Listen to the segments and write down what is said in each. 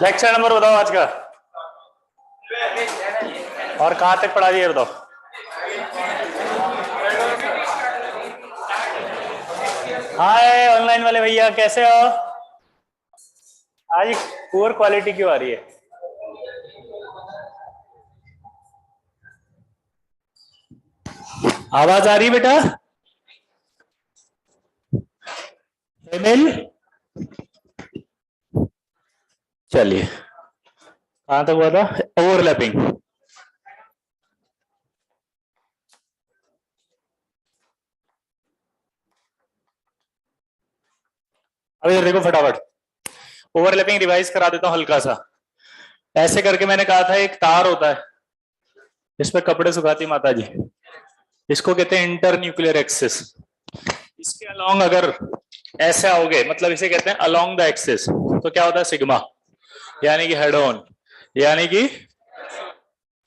Lecture number बताओ आज का, और कहाँ तक पढ़ा दिया बताओ। हाय ऑनलाइन वाले भैया, कैसे हो? आज पुअर क्वालिटी क्यों आ रही है? आवाज आ रही है बेटा? ईमेल, चलिए कहां तक हुआ था? ओवरलैपिंग। अभी देखो फटाफट, ओवरलैपिंग रिवाइज करा देता हूं हल्का सा। ऐसे करके मैंने कहा था एक तार होता है, इसमें कपड़े सुखाती माता जी, इसको कहते हैं इंटर न्यूक्लियर एक्सिस। इसके अलोंग अगर ऐसे आओगे, मतलब इसे कहते हैं अलोंग द एक्सिस, तो क्या होता है? सिग्मा, यानी कि हेड ऑन, यानी कि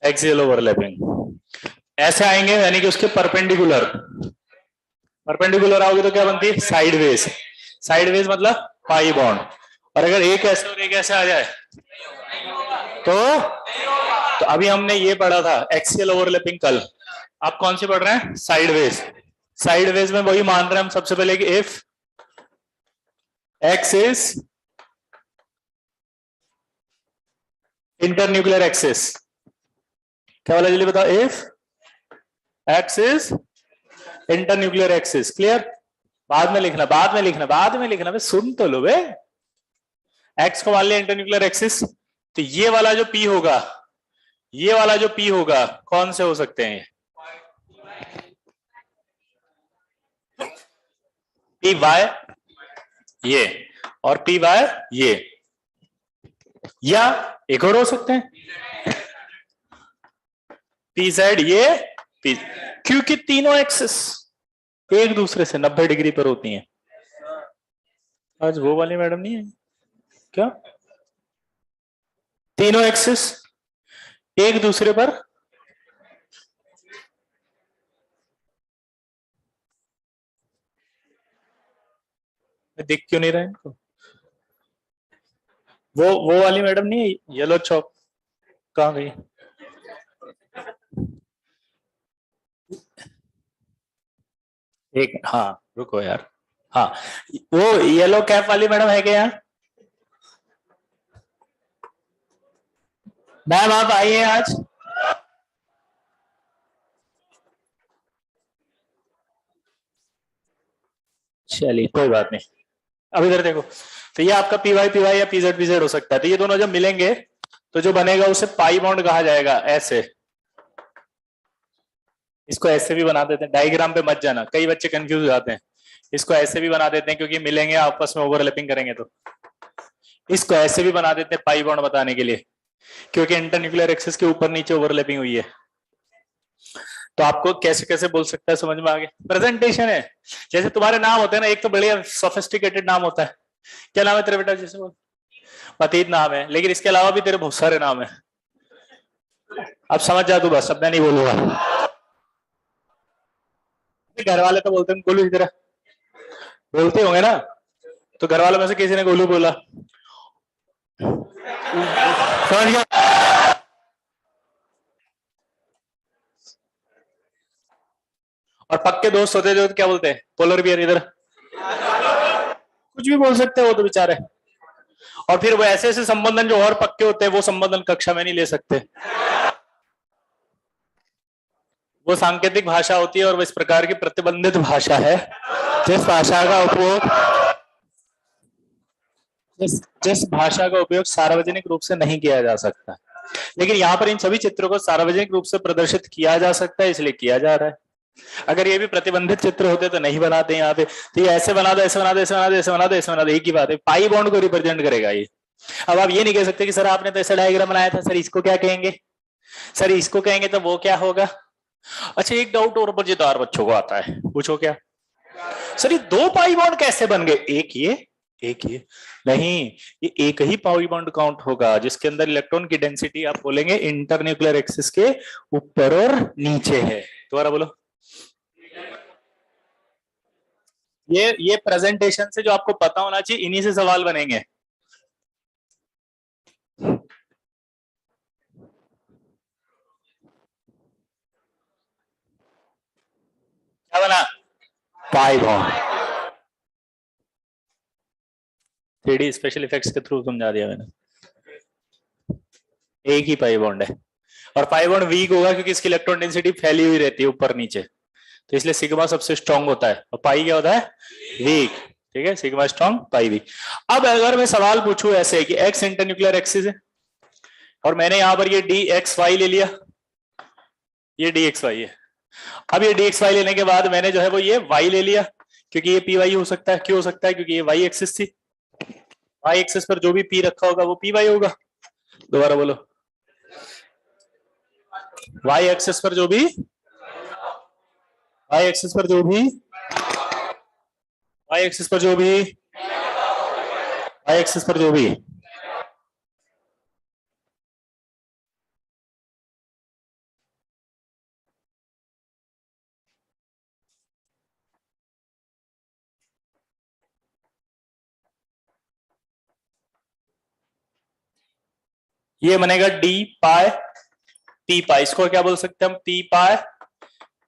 एक्सियल ओवरलैपिंग। ऐसे आएंगे यानी कि उसके परपेंडिकुलर, परपेंडिकुलर आओगे तो क्या बनती है? साइडवेज। साइडवेज मतलब पाई बॉन्ड। और अगर एक ऐसे और एक ऐसे आ जाए तो अभी हमने ये पढ़ा था एक्सियल ओवरलैपिंग कल। आप कौन सी पढ़ रहे हैं? साइडवेज। साइडवेज में वही मान रहे हैं हम सबसे पहले कि if x is internuclear axis. क्या वाला जल्दी बताओ? If x is internuclear axis. Clear? बाद में लिखना, बाद में लिखना, बाद में लिखना, सुन तो लो बे। एक्स को मान लिया इंटरन्यूक्लियर एक्सिस, तो ये वाला जो पी होगा, ये वाला जो पी होगा, कौन से हो सकते हैं? पी वाई ये, और पी वाई ये, या एक और हो सकते हैं पी जेड ये, पी, क्योंकि तीनों एक्सिस एक दूसरे से 90 डिग्री पर होती हैं। आज वो वाली मैडम नहीं है क्या? तीनों एक्सिस एक दूसरे पर दिख क्यों नहीं रहा है इनको? वो वाली मैडम नहीं है? येलो चौक कहां गई? एक, हाँ रुको यार, हाँ वो येलो कैप वाली मैडम है क्या यहाँ? मैम आप आइए आज। चलिए कोई बात नहीं। अब इधर देखो, तो ये आपका पी वाई या पीजेड पीजेड हो सकता है। तो ये दोनों जब मिलेंगे तो जो बनेगा उसे पाई बॉन्ड कहा जाएगा। ऐसे, इसको ऐसे भी बना देते हैं, डायग्राम पे मत जाना, कई बच्चे कंफ्यूज हो जाते हैं। इसको ऐसे भी बना देते हैं क्योंकि मिलेंगे आपस में ओवरलैपिंग करेंगे। तो इसको ऐसे भी बना देते हैं पाई बॉन्ड बताने के लिए, क्योंकि इंटरन्यूक्लियर एक्सिस के ऊपर नीचे ओवरलैपिंग हुई है। तो आपको कैसे कैसे बोल सकता है, समझ में आ गया? प्रेजेंटेशन है, जैसे तुम्हारे नाम होते हैं ना, एक तो बढ़िया सोफिस्टिकेटेड नाम होता है। क्या नाम है तेरे बेटा? जैसे बोल, पतीत नाम है, लेकिन इसके अलावा भी तेरे बहुत सारे नाम है। अब समझ जा तू, बस अब मैं नहीं बोलूंगा। घर वाले तो बोलते हैं गोलू की तरह, बोलते होंगे ना? तो घर वालों में से किसी ने गोलू बोला, समझ गया? और पक्के दोस्त होते जो तो क्या बोलते हैं? पोलर बियर इधर, कुछ भी बोल सकते हैं वो तो बेचारे। और फिर वो ऐसे ऐसे संबंधन जो और पक्के होते हैं वो संबंधन कक्षा में नहीं ले सकते। वो सांकेतिक भाषा होती है और वो इस प्रकार की प्रतिबंधित भाषा है जिस भाषा का उपयोग जिस भाषा का उपयोग सार्वजनिक रूप से नहीं किया जा सकता। लेकिन यहाँ पर इन सभी चित्रों को सार्वजनिक रूप से प्रदर्शित किया जा सकता है, इसलिए किया जा रहा है। अगर ये भी प्रतिबंधित चित्र होते तो नहीं बनाते यहाँ पे। तो ये ऐसे बना दो, ऐसे बना दो, ऐसे बना दो, ऐसे बना दो, ऐसे बना दो, एक ही बात है, पाई बॉन्ड को रिप्रेजेंट करेगा ये। अब आप ये नहीं कह सकते कि सर आपने तो ऐसा डायग्राम बनाया था, सर इसको क्या कहेंगे, सर इसको कहेंगे तो वो क्या होगा। अच्छा एक डाउट और मजेदार बच्चों को आता है, पूछो क्या? सर ये दो पाई बॉन्ड कैसे बन गए? एक ये, एक ये। नहीं, ये एक ही पाई बॉन्ड काउंट होगा जिसके अंदर इलेक्ट्रॉन की डेंसिटी आप बोलेंगे इंटरन्यूक्लियर एक्सिस के ऊपर और नीचे है। दोबारा बोलो। ये प्रेजेंटेशन से जो आपको पता होना चाहिए, इन्हीं से सवाल बनेंगे। बना? Pi bond. 3D special effects के थ्रू समझा दिया मैंने। एक ही पाई बॉन्ड है, और पाई बॉन्ड वीक होगा क्योंकि इसकी इलेक्ट्रॉन डेंसिटी फैली हुई रहती है ऊपर नीचे, तो इसलिए सिग्मा सबसे स्ट्रांग होता है और पाई क्या होता है? वीक। ठीक है, सिग्मा स्ट्रांग पाई वीक। अब अगर मैं सवाल पूछूं ऐसे कि एक्स इंटरन्यूक्लियर एक्सिस है और मैंने यहां पर ये डी एक्स वाई ले लिया, ये डी एक्स वाई है। अब ये डी एक्स वाई लेने के बाद मैंने जो है वो ये वाई ले लिया, क्योंकि ये पी वाई हो सकता है। क्यों हो सकता है? क्योंकि ये वाई एक्सिस थी, वाई एक्सिस पर जो भी पी रखा होगा वो पी वाई होगा। दोबारा बोलो, वाई एक्सिस पर जो भी, वाई एक्सिस पर जो भी, वाई एक्सिस पर जो भी, वाई एक्सिस पर जो भी, ये बनेगा डी पाई पी पाई। इसको क्या बोल सकते हैं हम? पी पाई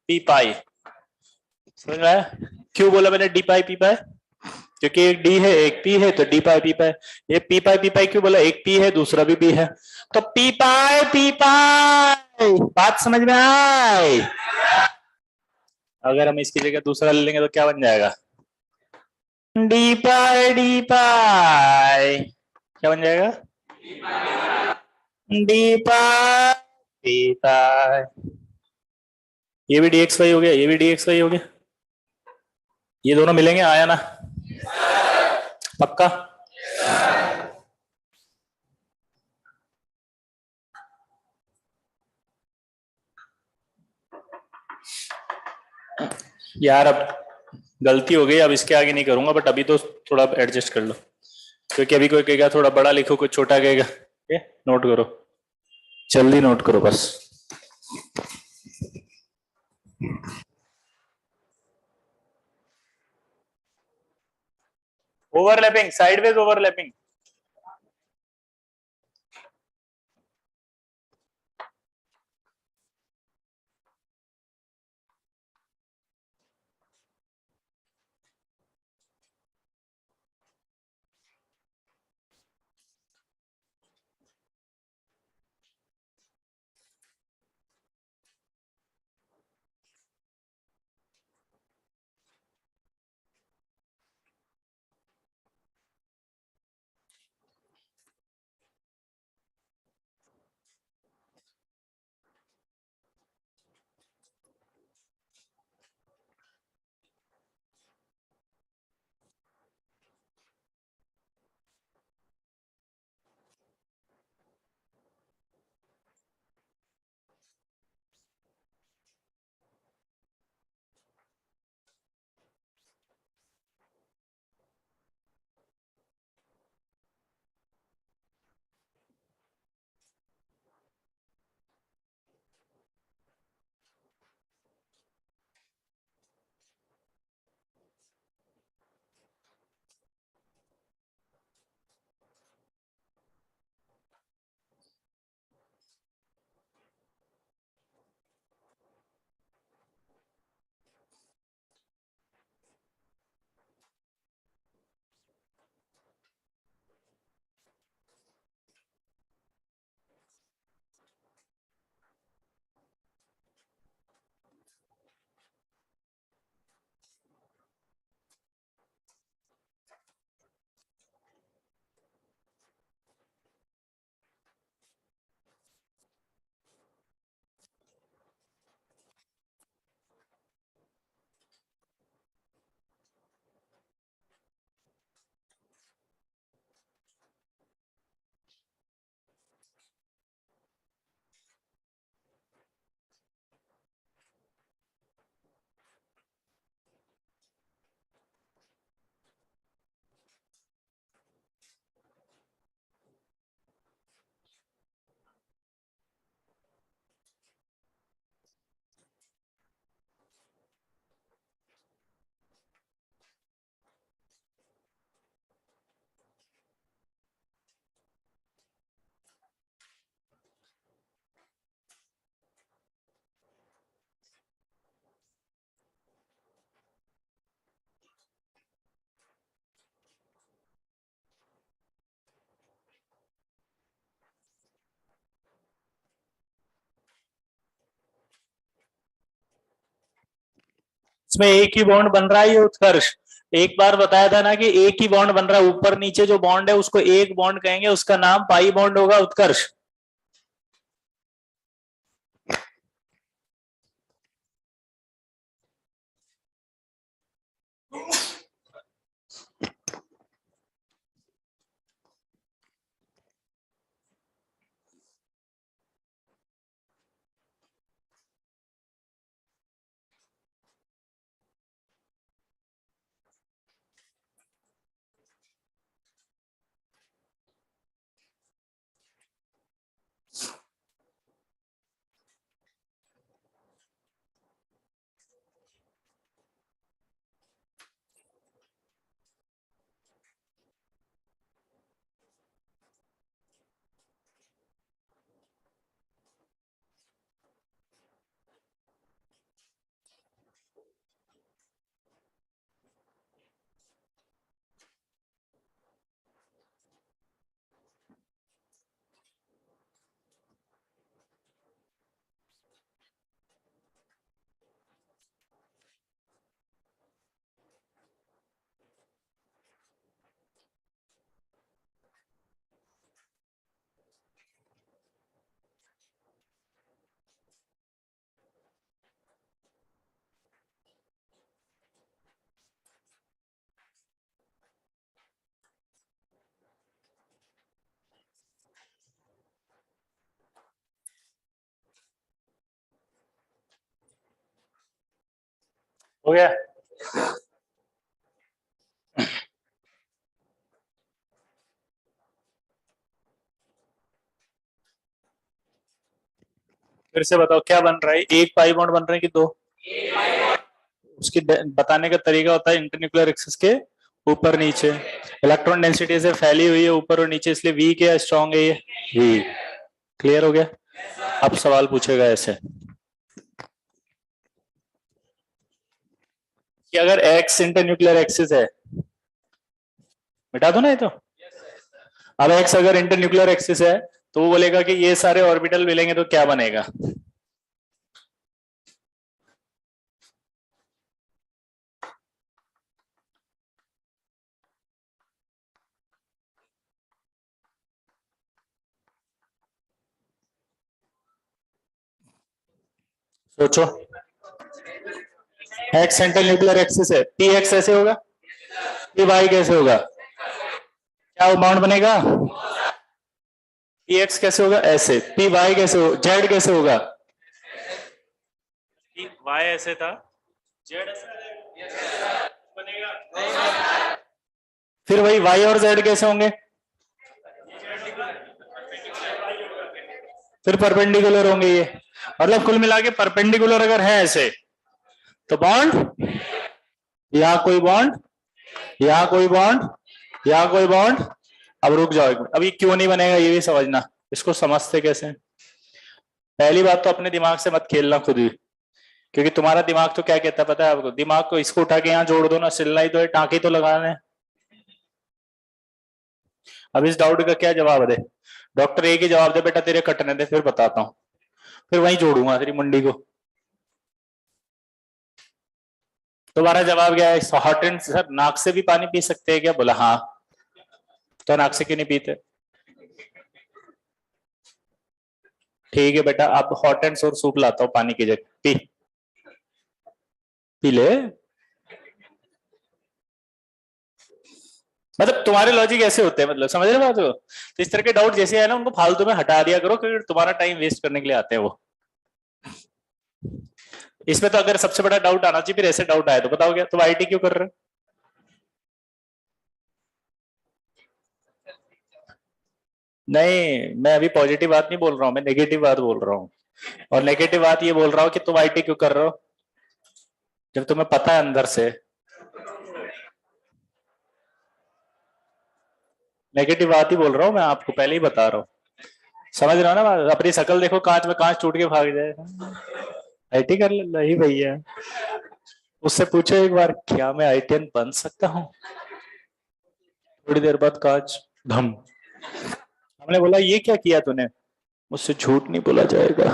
पी पाई। समझ में आया? क्यों बोला मैंने डी पाई पी पाई? क्योंकि एक डी है एक पी है, तो डी पाई पी पाई। ये पी पाई क्यों बोला? एक पी है दूसरा भी पी है, तो पी पाई। बात समझ में आए? अगर हम इसकी जगह दूसरा ले लेंगे तो क्या बन जाएगा? डी पाई क्या बन जाएगा? डी पाई पी पाई। ये भी डी एक्स वाई हो गया, ये भी डी एक्स वाई हो गया, ये दोनों मिलेंगे, आया ना? पक्का? यार अब गलती हो गई, अब इसके आगे नहीं करूंगा, बट अभी तो थोड़ा एडजस्ट कर लो, क्योंकि अभी कोई कहेगा थोड़ा बड़ा लिखो, कोई छोटा कहेगा। नोट करो, जल्दी नोट करो बस। Overlapping, sideways overlapping. इसमें एक ही बॉन्ड बन रहा है, ये उत्कर्ष। एक बार बताया था ना कि एक ही बॉन्ड बन रहा है, ऊपर नीचे जो बॉन्ड है उसको एक बॉन्ड कहेंगे, उसका नाम पाई बॉन्ड होगा, उत्कर्ष। हो गया। फिर से बताओ क्या बन रहा है, एक पाई बॉन्ड बन रहे हैं कि दो? उसकी बताने का तरीका होता है इंटरन्यूक्लियर एक्सिस के ऊपर नीचे, इलेक्ट्रॉन डेंसिटी से फैली हुई है ऊपर और नीचे, इसलिए वी क्या स्ट्रॉन्ग है, ये वी। क्लियर हो गया? अब सवाल पूछेगा ऐसे कि अगर एक्स इंटरन्यूक्लियर एक्सिस है, मिटा दो ना ये तो। अब एक्स अगर इंटरन्यूक्लियर एक्सिस है तो वो बोलेगा कि ये सारे ऑर्बिटल मिलेंगे तो क्या बनेगा? सोचो। एक्स सेंट्रल न्यूक्लियर एक्सिस है, पी एक्स ऐसे होगा, पी वाई कैसे होगा? क्या बाउंड बनेगा? पी एक्स कैसे होगा? ऐसे। पी वाई कैसे हो, जेड कैसे होगा? पी वाई ऐसे था, जेड ऐसे बनेगा। फिर वही वाई और जेड कैसे होंगे? फिर परपेंडिकुलर होंगे ये, मतलब कुल मिला के परपेंडिकुलर अगर है ऐसे तो बॉन्ड, या कोई बॉन्ड, या कोई बॉन्ड, या कोई बॉन्ड। अब रुक जाओ एक मिनट, अब ये क्यों नहीं बनेगा ये भी समझना, इसको समझते कैसे हैं? पहली बात तो अपने दिमाग से मत खेलना खुद ही, क्योंकि तुम्हारा दिमाग तो क्या कहता है पता है आपको? दिमाग को इसको उठा के यहाँ जोड़ दो ना, सिलना ही तो है, टाँके तो लगाना है। अब इस डाउट का क्या जवाब दे? डॉक्टर एक ही जवाब दे, बेटा तेरे कटने दे फिर बताता हूँ, फिर वहीं जोड़ूंगा तेरी मुंडी को। तुम्हारा जवाब क्या है? हॉट एंड सर नाक से भी पानी पी सकते हैं क्या? बोला हाँ। तो नाक से क्यों नहीं पीते? ठीक है बेटा, अब हॉट एंड सोर सूप लाता हूँ पानी की जगह, पी, पी ले। मतलब तुम्हारे लॉजिक ऐसे होते हैं, मतलब समझ रहे बात को? तो इस तरह के डाउट जैसे है ना, उनको फालतू में हटा दिया करो, क्योंकि तुम्हारा टाइम वेस्ट करने के लिए आते हैं वो। इसमें तो अगर सबसे बड़ा डाउट आना चाहिए, फिर ऐसे डाउट आए तो बताओ क्या तुम आईटी क्यों कर रहे हो? नहीं, मैं अभी पॉजिटिव बात नहीं बोल रहा हूँ, मैं नेगेटिव बात बोल रहा हूँ। और नेगेटिव बात ये बोल रहा हूँ कि तुम आईटी क्यों कर रहे हो जब तुम्हें पता है अंदर से। नेगेटिव बात ही बोल रहा हूँ मैं, आपको पहले ही बता रहा हूँ। समझ रहा हो ना बात? अपनी शकल देखो कांच में, कांच टूट के भाग जाए। आईटी कर ले, नहीं भैया। उससे पूछो एक बार, क्या मैं आईटीएन बन सकता हूँ? थोड़ी देर बाद कांच धम। हमने बोला ये क्या किया तूने? मुझसे झूठ नहीं बोला जाएगा।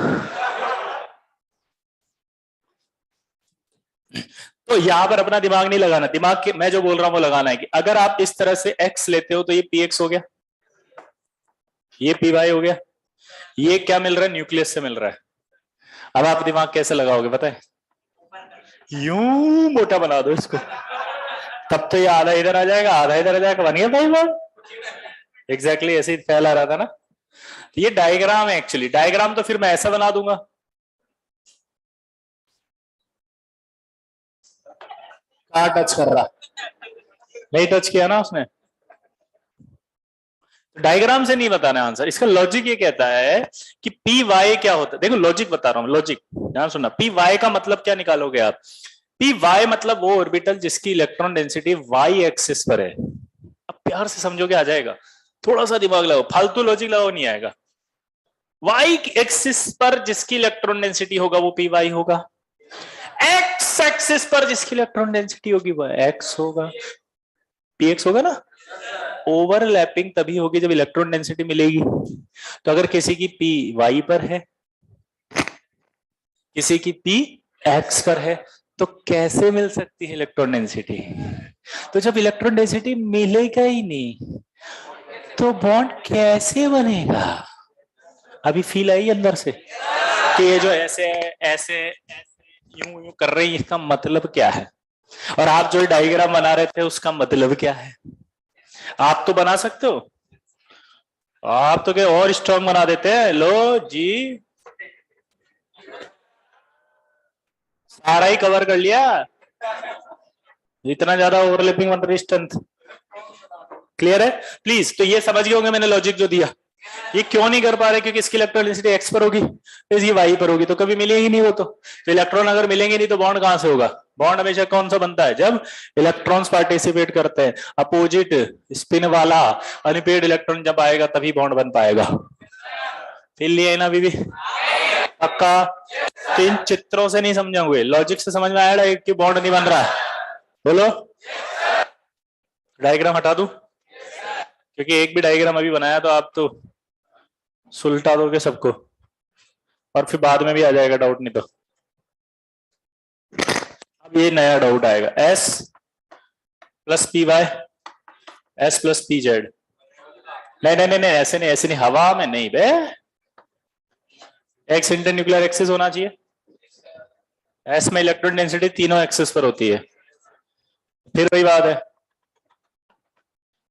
तो तो यहां पर अपना दिमाग नहीं लगाना, दिमाग के मैं जो बोल रहा हूं वो लगाना है कि अगर आप इस तरह से x लेते हो तो ये px हो गया, ये py हो गया, ये क्या मिल रहा है, न्यूक्लियस से मिल रहा है। अब आप दिमाग कैसे लगाओगे पता है, यूं मोटा बना दो इसको, तब तो ये आधा इधर आ जाएगा आधा इधर आ जाएगा, बन गया भाई बात। एग्जैक्टली ऐसे ही फैला रहा था ना। तो ये डायग्राम है एक्चुअली, डायग्राम तो फिर मैं ऐसा बना दूंगा, कहाँ टच कर रहा, नहीं टच किया ना उसने। डायग्राम से नहीं बताना आंसर, इसका लॉजिक ये कहता है कि पी वाई क्या होता है। देखो लॉजिक बता रहा हूं, लॉजिक ध्यान सुनना। पी वाई का मतलब क्या निकालोगे आप, पी वाई मतलब वो ऑर्बिटल जिसकी इलेक्ट्रॉन डेंसिटी वाई एक्सिस पर है। अब प्यार से समझोगे आ जाएगा, थोड़ा सा दिमाग लगाओ, फालतू लॉजिक लगाओ नहीं आएगा। वाई एक्सिस पर जिसकी इलेक्ट्रॉन डेंसिटी होगा वो पी वाई होगा, एक्स एक्सिस पर जिसकी इलेक्ट्रॉन डेंसिटी होगी वो एक्स होगा, पी एक्स होगा ना। ओवरलैपिंग तभी होगी जब इलेक्ट्रॉन डेंसिटी मिलेगी। तो अगर किसी की पी वाई पर है, किसी की पी एक्स पर है, तो कैसे मिल सकती है इलेक्ट्रॉन डेंसिटी। तो जब इलेक्ट्रॉन डेंसिटी मिलेगा ही नहीं तो बॉन्ड कैसे बनेगा। अभी फील आई अंदर से कि ये जो ऐसे ऐसे ऐसे यूं यूं कर रही है इसका मतलब क्या है, और आप जो डायग्राम बना रहे थे उसका मतलब क्या है। आप तो बना सकते हो, आप तो क्या और स्ट्रॉन्ग बना देते हैं। लो जी, सारा ही कवर कर लिया, इतना ज्यादा ओवरलैपिंग बन रही स्ट्रेंथ। क्लियर है प्लीज। तो ये समझ गए होंगे मैंने लॉजिक जो दिया। ये क्यों नहीं कर पा रहे, क्योंकि इसकी इलेक्ट्रॉन डेंसिटी एक्स पर होगी, तो इसकी वाई पर होगी, तो कभी मिलेगी नहीं वो। तो इलेक्ट्रॉन अगर मिलेंगे नहीं तो बॉन्ड कहां से होगा। बॉन्ड हमेशा कौन सा बनता है, जब इलेक्ट्रॉन्स पार्टिसिपेट करते हैं। अपोजिट स्पिन वाला अनपेड इलेक्ट्रॉन जब आएगा तभी बॉन्ड बन पाएगा। फिर लिए ना बीबी, पक्का। तो इन चित्रों से नहीं समझोगे, लॉजिक से समझ में आया कि बॉन्ड नहीं बन रहा है। बोलो, डायग्राम हटा दूं, क्योंकि एक भी डायग्राम अभी बनाया तो आप तो सुलटा दोगे सबको, और फिर बाद में भी आ जाएगा डाउट। नहीं तो अब ये नया डाउट आएगा, S plus P Y, S plus P Z. नहीं नहीं नहीं ऐसे नहीं, ऐसे नहीं, हवा में नहीं बे, एक्स इंटर न्यूक्लियर एक्सिस होना चाहिए। एस में इलेक्ट्रॉन डेंसिटी तीनों एक्सिस पर होती है, फिर वही बात है,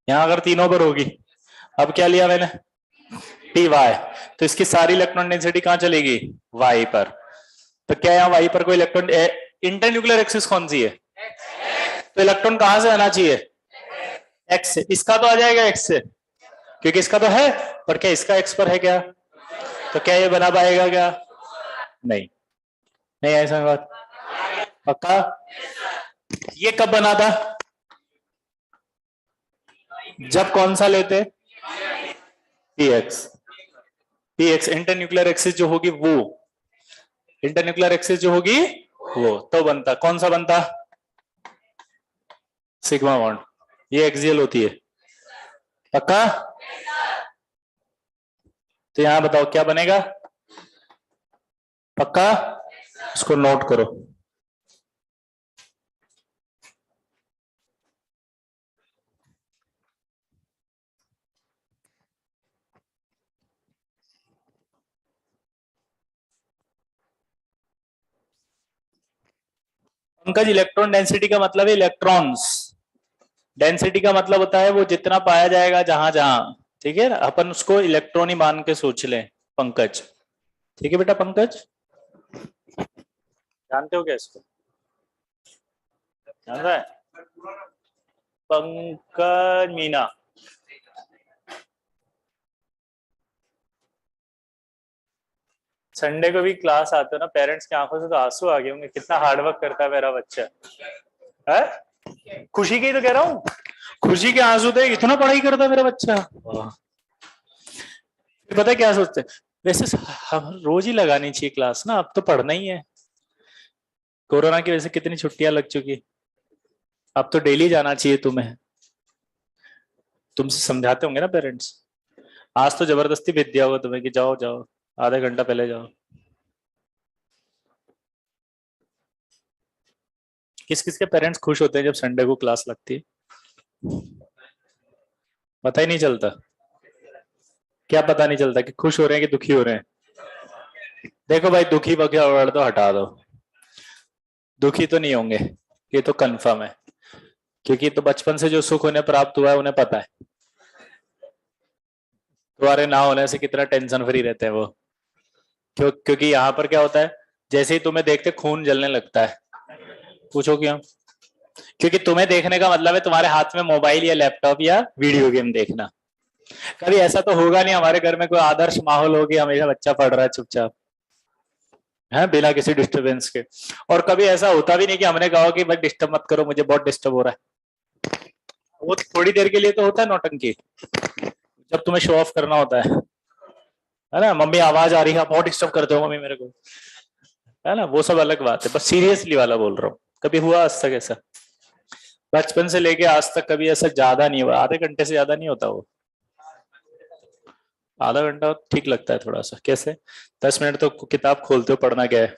यहां अगर तीनों पर होगी। अब क्या लिया मैंने, पी वाई, तो इसकी सारी इलेक्ट्रॉन डेंसिटी कहां चलेगी, वाई पर। तो क्या यहाँ वाई पर कोई इलेक्ट्रॉन, इंटर न्यूक्लियर एक्सिस कौन सी है, तो इलेक्ट्रॉन कहां से आना चाहिए, एक्स से। इसका तो आ जाएगा एक्स से, क्योंकि इसका तो है, पर क्या इसका एक्स पर है क्या, तो क्या ये बना पाएगा क्या, नहीं। नहीं ऐसा बात पक्का। ये कब बना था, जब कौन सा लेते, px. Px inter nuclear axis जो होगी वो, इंटर न्यूक्लियर एक्सिस जो होगी वो तो बनता, कौन सा बनता, सिग्मा बॉन्ड। ये एक्सियल होती है, पक्का। तो यहां बताओ क्या बनेगा, पक्का, इसको नोट करो। पंकज, इलेक्ट्रॉन डेंसिटी का मतलब है इलेक्ट्रॉन्स, डेंसिटी का मतलब होता है वो जितना पाया जाएगा जहां जहां, ठीक है ना। अपन उसको इलेक्ट्रॉन ही मान के सोच लें पंकज, ठीक है बेटा। पंकज जानते हो क्या इसको, जान रहा है, पंकज मीना। संडे को भी क्लास आते हो ना, पेरेंट्स की आंखों से तो आंसू आ गए होंगे, कितना हार्डवर्क करता है मेरा बच्चा है। खुशी की तो कह रहा हूँ, खुशी के आंसू थे, इतना पढ़ाई करता है मेरा बच्चा। पता है क्या सोचते हैं, वैसे हम रोज ही लगानी चाहिए क्लास ना, अब तो पढ़ना ही है। कोरोना की वजह से कितनी छुट्टियां लग चुकी, अब तो डेली जाना चाहिए तुम्हें। तुमसे समझाते होंगे ना पेरेंट्स, आज तो जबरदस्ती भेज दिया होगा तुम्हें कि जाओ जाओ, आधा घंटा पहले जाओ। किस किस के पेरेंट्स खुश होते हैं जब संडे को क्लास लगती है? पता ही नहीं चलता। क्या पता नहीं चलता कि खुश हो रहे हैं कि दुखी हो रहे हैं? देखो भाई, दुखी बखिया वर्ड तो हटा दो, दुखी तो नहीं होंगे, ये तो कंफर्म है, क्योंकि तो बचपन से जो सुख उन्हें प्राप्त हुआ है उन्हें पता है। तुम्हारे ना होने से कितना टेंशन फ्री रहते हैं वो। क्योंकि यहाँ पर क्या होता है, जैसे ही तुम्हें देखते खून जलने लगता है। पूछो क्यों? क्योंकि तुम्हें देखने का मतलब है तुम्हारे हाथ में मोबाइल या लैपटॉप या वीडियो गेम देखना। कभी ऐसा तो होगा नहीं हमारे घर में कोई आदर्श माहौल हो कि हमेशा बच्चा पढ़ रहा है चुपचाप, है बिना किसी डिस्टरबेंस के। और कभी ऐसा होता भी नहीं कि हमने कहा कि भाई डिस्टर्ब मत करो, मुझे बहुत डिस्टर्ब हो रहा है। वो थोड़ी देर के लिए तो होता है नौटंकी, जब तुम्हें शो ऑफ करना होता है ना, मम्मी आवाज आ रही है, बहुत डिस्टर्ब करते हो मम्मी मेरे को, है ना, वो सब अलग बात है। बस सीरियसली वाला बोल रहा हूँ, कभी हुआ आज तक ऐसा? बचपन से लेके आज तक कभी ऐसा ज्यादा नहीं हुआ, आधे घंटे से ज्यादा नहीं होता वो। आधा घंटा ठीक लगता है थोड़ा सा, कैसे? 10 मिनट तो किताब खोलते हो, पढ़ना क्या है?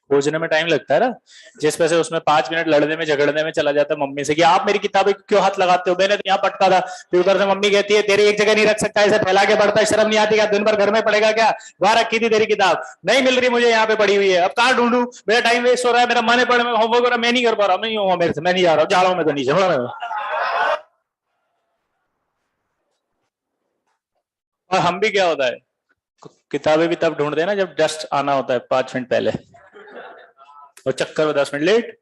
खोजने में टाइम लगता है ना। जिस वजह से उसमें 5 मिनट लड़ने में झगड़ने में चला जाता है मम्मी से कि आप मेरी किताबें क्यों हाथ लगाते हो, मैंने तो यहाँ पटका था। फिर उधर से मम्मी कहती है तेरी एक जगह नहीं रख सकता, ऐसे फैला के पढ़ता है, शर्म नहीं आती क्या? दिन भर घर में पड़ेगा क्या? वहां रखी थी तेरी किताब, नहीं मिल रही मुझे, यहाँ पे पड़ी हुई है, अब कहाँ ढूंढू? मेरा टाइम वेस्ट हो रहा है, मेरा मन है पढ़ में, होमवर्क हो रहा है, मैं नहीं कर पा रहा, नहीं हुआ मेरे से, मैं नहीं जा रहा हूँ मैं तो नीचे। और हम भी क्या होता है, किताबें भी तब ढूंढते हैं ना जब जस्ट आना होता है 5 मिनट पहले, और चक्कर में 10 मिनट लेट।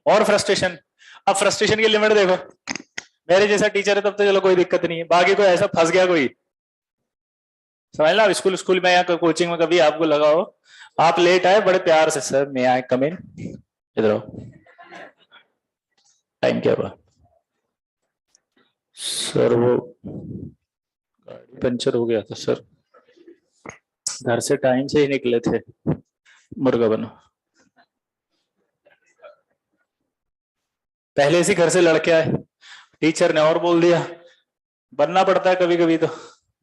और फ्रस्ट्रेशन, अब फ्रस्ट्रेशन की लिमिट देखो। मेरे जैसा टीचर है तब तो चलो कोई दिक्कत नहीं है, बाकी कोई ऐसा फंस गया कोई, समझ लो स्कूल स्कूल में या कोचिंग में कभी आपको लगा हो आप लेट आए, बड़े प्यार से सर मैं आए कम इन, इधर आओ, टाइम क्या हुआ? सर वो गाड़ी पंचर हो गया था सर, घर से टाइम से ही निकले थे, मुर्गा बनो। पहले से घर से लड़के आए, टीचर ने और बोल दिया, बनना पड़ता है कभी कभी तो,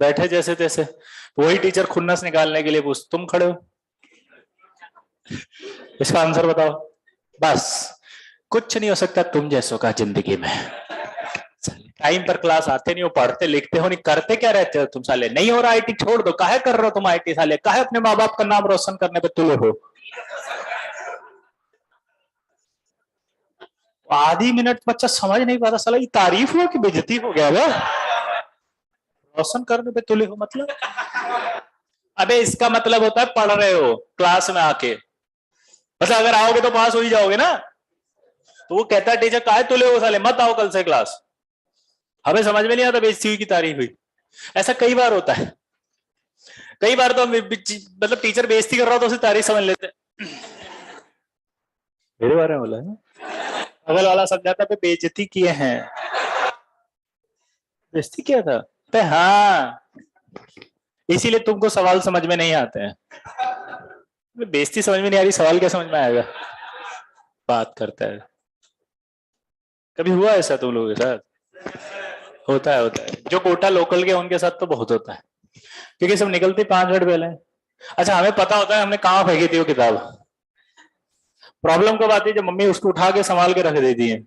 बैठे जैसे तैसे। वही टीचर खुन्नस निकालने के लिए पूछ, तुम खड़े हो, इसका आंसर बताओ। बस कुछ नहीं हो सकता तुम जैसों का जिंदगी में। टाइम पर क्लास आते नहीं हो, पढ़ते लिखते हो नहीं, करते क्या रहते हो तुम साले? नहीं हो रहा आईटी छोड़ दो, काहे कर रहे हो तुम आईटी साले, काहे अपने माँ बाप का नाम रोशन करने पे तुले हो? आधी मिनट बच्चा समझ नहीं पाता, साला ये तारीफ हुआ कि बेइज्जती हो गया वो? रोशन करने पे तुले हो मतलब? अबे इसका मतलब होता है पढ़ रहे हो क्लास में आके, मतलब अगर आओगे तो पास हो ही जाओगे ना। तो वो कहता है टीचर काहे तुले हो साले, मत आओ कल से क्लास। हमें समझ में नहीं आता बेइज्जती हुई की तारीफ हुई। ऐसा कई बार होता है, कई बार तो मतलब टीचर बेइज्जती कर रहा हो तो उसे तारीफ समझ लेते हैं। मेरे बारे में बोला है, अगल वाला समझाता पे बेइज्जती किए हैं, बेइज्जती किया था पे, हाँ इसीलिए तुमको सवाल समझ में नहीं आते हैं। बेइज्जती समझ में नहीं आ रही, सवाल क्या समझ में आएगा? बात करता है। कभी हुआ ऐसा तुम लोगों के साथ? होता है, होता है, जो कोटा लोकल के उनके साथ तो बहुत होता है, क्योंकि सब निकलते 5 मिनट पहले। अच्छा हमें पता होता है हमने कहाँ फेंकी थी वो किताब। प्रॉब्लम कब आती है, जब मम्मी उसको उठा के संभाल के रख देती है,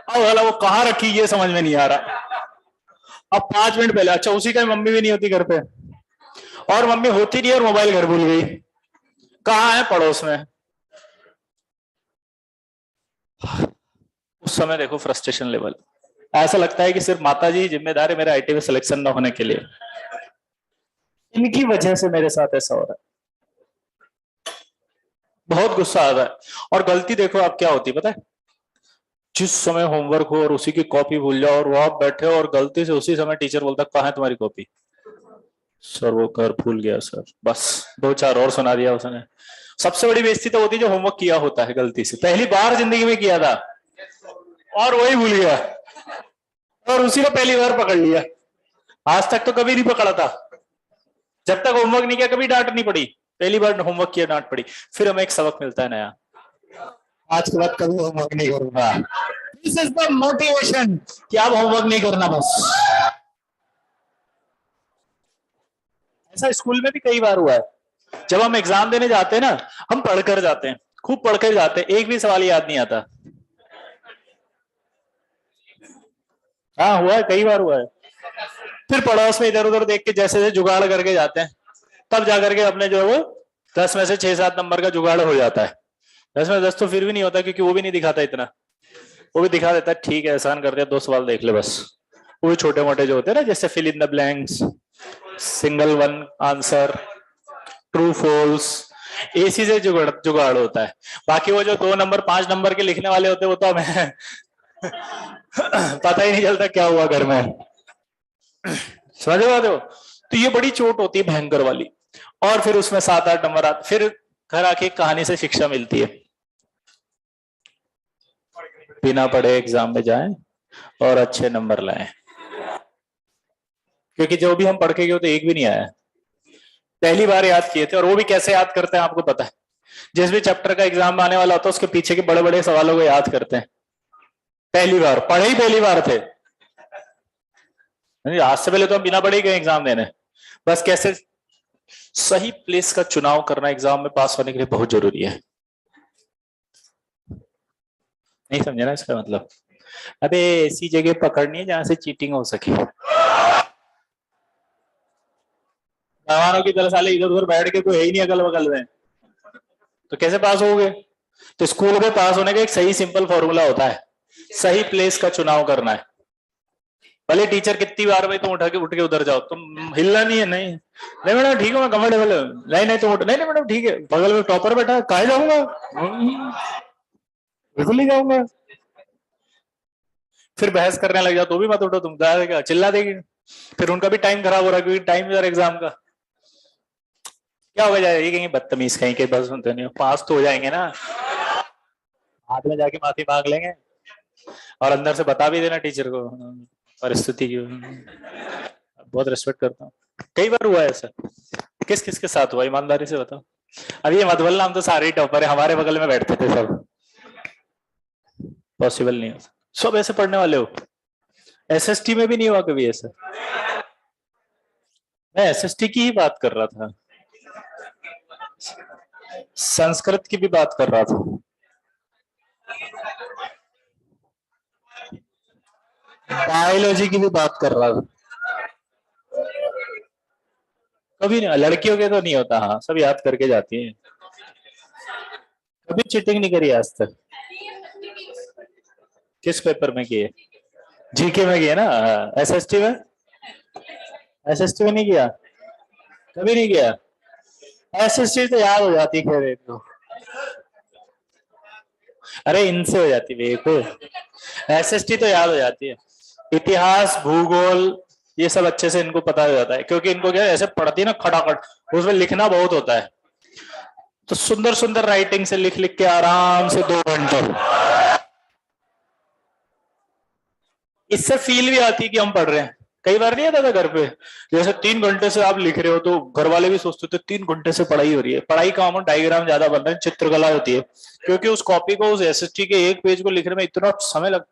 अब वाला वो कहाँ रखी ये समझ में नहीं आ रहा। अब 5 मिनट पहले, अच्छा उसी टाइम मम्मी भी नहीं होती घर पे, और मम्मी होती नहीं और मोबाइल घर भूल गई, कहाँ है? पड़ोस में। उस समय देखो फ्रस्ट्रेशन लेवल, ऐसा लगता है कि सिर्फ माता जी जिम्मेदार है मेरे आईटी में सिलेक्शन ना होने के लिए, इनकी वजह से मेरे साथ ऐसा हो रहा है। बहुत गुस्सा आ रहा है। और गलती देखो आप क्या होती है पता है, जिस समय होमवर्क हो और उसी की कॉपी भूल जाओ और वो आप बैठे हो और गलती से उसी समय टीचर बोलता कहाँ है तुम्हारी कॉपी? सर वो घर भूल गया सर, बस दो चार और सुना दिया उसने। सबसे बड़ी बेइज्जती तो होती है जो होमवर्क किया होता है गलती से, पहली बार जिंदगी में किया था और वही भूल गया, और उसी को पहली बार पकड़ लिया। आज तक तो कभी नहीं पकड़ा था, जब तक होमवर्क नहीं किया कभी डांट नहीं पड़ी, पहली बार होमवर्क किया डांट पड़ी। फिर हमें एक सबक मिलता है नया, आज के बाद कभी होमवर्क नहीं करूंगा। दिस इज द मोटिवेशन कि अब होमवर्क नहीं करना बस। ऐसा स्कूल में भी कई बार हुआ है, जब हम एग्जाम देने जाते हैं ना, हम पढ़कर जाते हैं, खूब पढ़ के जाते, एक भी सवाल याद नहीं आता। हाँ हुआ है, कई बार हुआ है। फिर पड़ोस में इधर उधर देख के जैसे जैसे जुगाड़ करके जाते हैं, तब जाकर के अपने जो है वो 10 में से 6-7 नंबर का जुगाड़ हो जाता है। 10 में 10 तो फिर भी नहीं होता, क्योंकि वो भी नहीं दिखाता इतना। वो भी दिखा देता है ठीक है आसान कर दिया, 2 सवाल देख ले बस। वो भी छोटे मोटे जो होते हैं ना, जैसे fill in the blanks, single one answer, true false, इसी से जुगाड़ जुगाड़ होता है। बाकी वो जो 2 नंबर 5 नंबर के लिखने वाले होते हैं, वो तो हमें पता ही नहीं चलता क्या हुआ घर में। समझ रहे हो? तो ये बड़ी चोट होती है भयंकर वाली। और फिर उसमें 7-8 नंबर आते, फिर घर आके कहानी से शिक्षा मिलती है, बिना पढ़े एग्जाम में जाएं और अच्छे नंबर लाएं। क्योंकि जो भी हम पढ़ के गए तो एक भी नहीं आया, पहली बार याद किए थे। और वो भी कैसे याद करते हैं आपको पता है? जिस भी चैप्टर का एग्जाम आने वाला होता है उसके पीछे के बड़े बड़े सवालों को याद करते हैं। पहली बार पढ़े ही पहली बार थे, आज से पहले तो हम बिना पढ़े ही गए एग्जाम देने। बस कैसे सही प्लेस का चुनाव करना एग्जाम में पास होने के लिए बहुत जरूरी है। नहीं समझे ना इसका मतलब? अबे ऐसी जगह पकड़नी है जहां से चीटिंग हो सके। जवानों की तरह साले इधर उधर बैठ के कोई है ही नहीं अगल बगल में, तो कैसे पास होगे? तो स्कूल में पास होने का एक सही सिंपल फॉर्मूला होता है, सही प्लेस का चुनाव करना है। भले टीचर कितनी बार भाई तुम उठ के उधर जाओ, तुम हिलना नहीं है। नहीं नहीं मैडम ठीक है, मैं कंफर्टेबल हूँ। नहीं नहीं तुम उठ, नहीं नहीं मैडम ठीक है, बगल में टॉपर बैठा है, कहाँ जाऊंगा? बिल्कुल नहीं जाऊंगा। फिर बहस करने लग जाओ तो भी मत उठो, तुम जाएगा चिल्ला देगी। फिर उनका भी टाइम खराब हो रहा है, क्योंकि टाइम यार एग्जाम का क्या होगा जाएगा, ये कहेंगे बदतमीज कहीं के, बस सुनते नहीं, पास तो हो जाएंगे ना। हाथ में जाके माफी मांग लेंगे और अंदर से बता भी देना टीचर को परिस्थिति की। बहुत रिस्पेक्ट करता हूँ, कई बार हुआ है ऐसा। किस किस के साथ हुआ ईमानदारी से बताओ? अब ये मत बोलना हम तो सारे ही टॉपर है, हमारे बगल में बैठते थे सब। पॉसिबल नहीं हो, सब ऐसे पढ़ने वाले हो। एसएसटी में भी नहीं हुआ कभी ऐसा? मैं एसएसटी की ही बात कर रहा था, संस्कृत की भी बात कर रहा था, बायोलॉजी की भी बात कर रहा था। कभी नहीं, लड़कियों के तो नहीं होता, हाँ सब याद करके जाती हैं। कभी चीटिंग नहीं करी आज तक। किस पेपर में किए? जीके में किए ना? एसएसटी में? एसएसटी में नहीं किया? कभी नहीं किया? एसएसटी तो याद हो जाती खैर एक तो। अरे इनसे हो जाती बेवकूफ, एसएसटी तो याद हो जाती है। इतिहास भूगोल ये सब अच्छे से इनको पता हो जाता है, क्योंकि इनको क्या ऐसे पढ़ती है ना खटाखट, उसमें लिखना बहुत होता है। तो सुंदर सुंदर राइटिंग से लिख लिख के आराम से 2 घंटे, इससे फील भी आती है कि हम पढ़ रहे हैं। कई बार नहीं आता था घर पे, जैसे 3 घंटे से आप लिख रहे हो तो घर वाले भी सोचते थे 3 घंटे से पढ़ाई हो रही है। पढ़ाई का हम डायग्राम ज्यादा बन रहे हैं, चित्रकला होती है, क्योंकि उस कॉपी को उस एसएसटी के एक पेज को लिखने में इतना समय लग,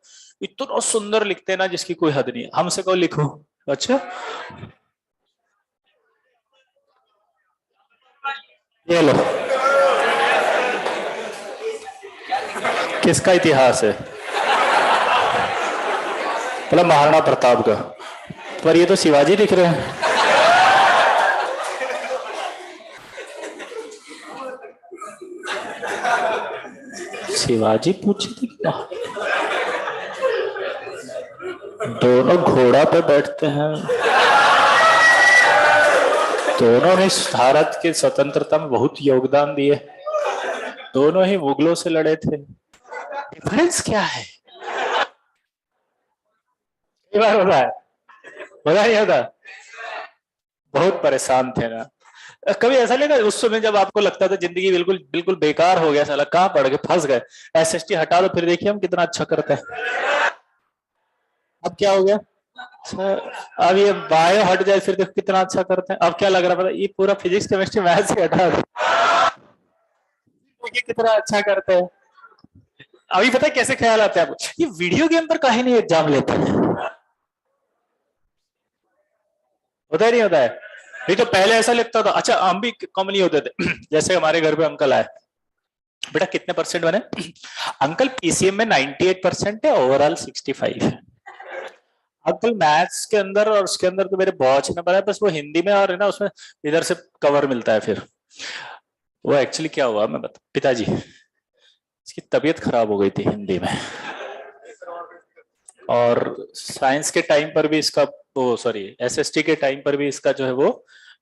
इतना सुंदर लिखते हैं ना जिसकी कोई हद नहीं है। हमसे कहो लिखो, अच्छा ये लो, किसका इतिहास है? मतलब महाराणा प्रताप का, पर ये तो शिवाजी लिख रहे हैं। शिवाजी पूछे थे क्या? दोनों घोड़ा पे बैठते हैं, दोनों ने भारत के स्वतंत्रता में बहुत योगदान दिए, दोनों ही मुगलों से लड़े थे, डिफरेंस क्या है? कई बार होता है, होता नहीं होता? बहुत परेशान थे ना। कभी ऐसा लगा उस समय जब आपको लगता था जिंदगी बिल्कुल बिल्कुल बेकार हो गया, साला कहाँ पड़ गए, फंस गए, एसएसटी हटा दो फिर देखिए हम कितना अच्छा करते हैं। अब क्या हो गया? अब ये बायो हट जाए फिर देखो कितना अच्छा करते हैं। अब क्या लग रहा है, ये पूरा फिजिक्स केमिस्ट्री मैथ से हटा दो, देखिए कितना अच्छा करते हैं। अभी पता है कैसे ख्याल आता है आपको, ये वीडियो गेम पर काहे नहीं एग्जाम लेते हैं? होता ही नहीं होता है? नहीं तो पहले ऐसा लगता था, अच्छा हम भी कम नहीं होते थे। जैसे हमारे घर पे अंकल आए, बेटा कितने परसेंट बने? अंकल पीसीएम में 98% है, ओवरऑल 65 है। अंकल मैथ्स के अंदर और उसके अंदर तो मेरे बहुत अच्छे नंबर है, बस वो हिंदी में और है ना उसमें इधर से कवर मिलता है फिर। वो एक्चुअली क्या हुआ मैं बता, पिताजी इसकी तबीयत खराब हो गई थी हिंदी में, और साइंस के टाइम पर भी इसका वो सॉरी एसएसटी के टाइम पर भी इसका जो है वो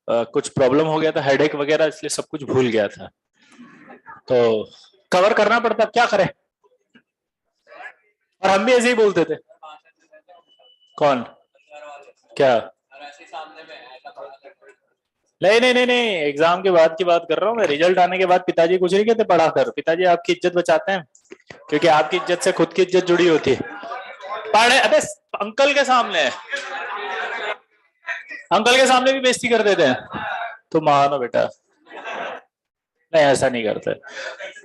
कुछ प्रॉब्लम हो गया था, हेडेक वगैरह, इसलिए सब कुछ भूल गया था, तो कवर करना पड़ता, क्या करें। और हम भी ऐसे ही बोलते थे। कौन? क्या? नहीं नहीं नहीं नहीं, एग्जाम के बाद की बात कर रहा हूँ मैं। रिजल्ट आने के बाद पिताजी कुछ नहीं कहते पढ़ा कर, पिताजी आपकी इज्जत बचाते हैं, क्योंकि आपकी इज्जत से खुद की इज्जत जुड़ी होती है। पढ़े अबे अंकल के सामने, अंकल के सामने भी बेइज्जती कर देते हैं। तो मानो बेटा, नहीं ऐसा नहीं करते।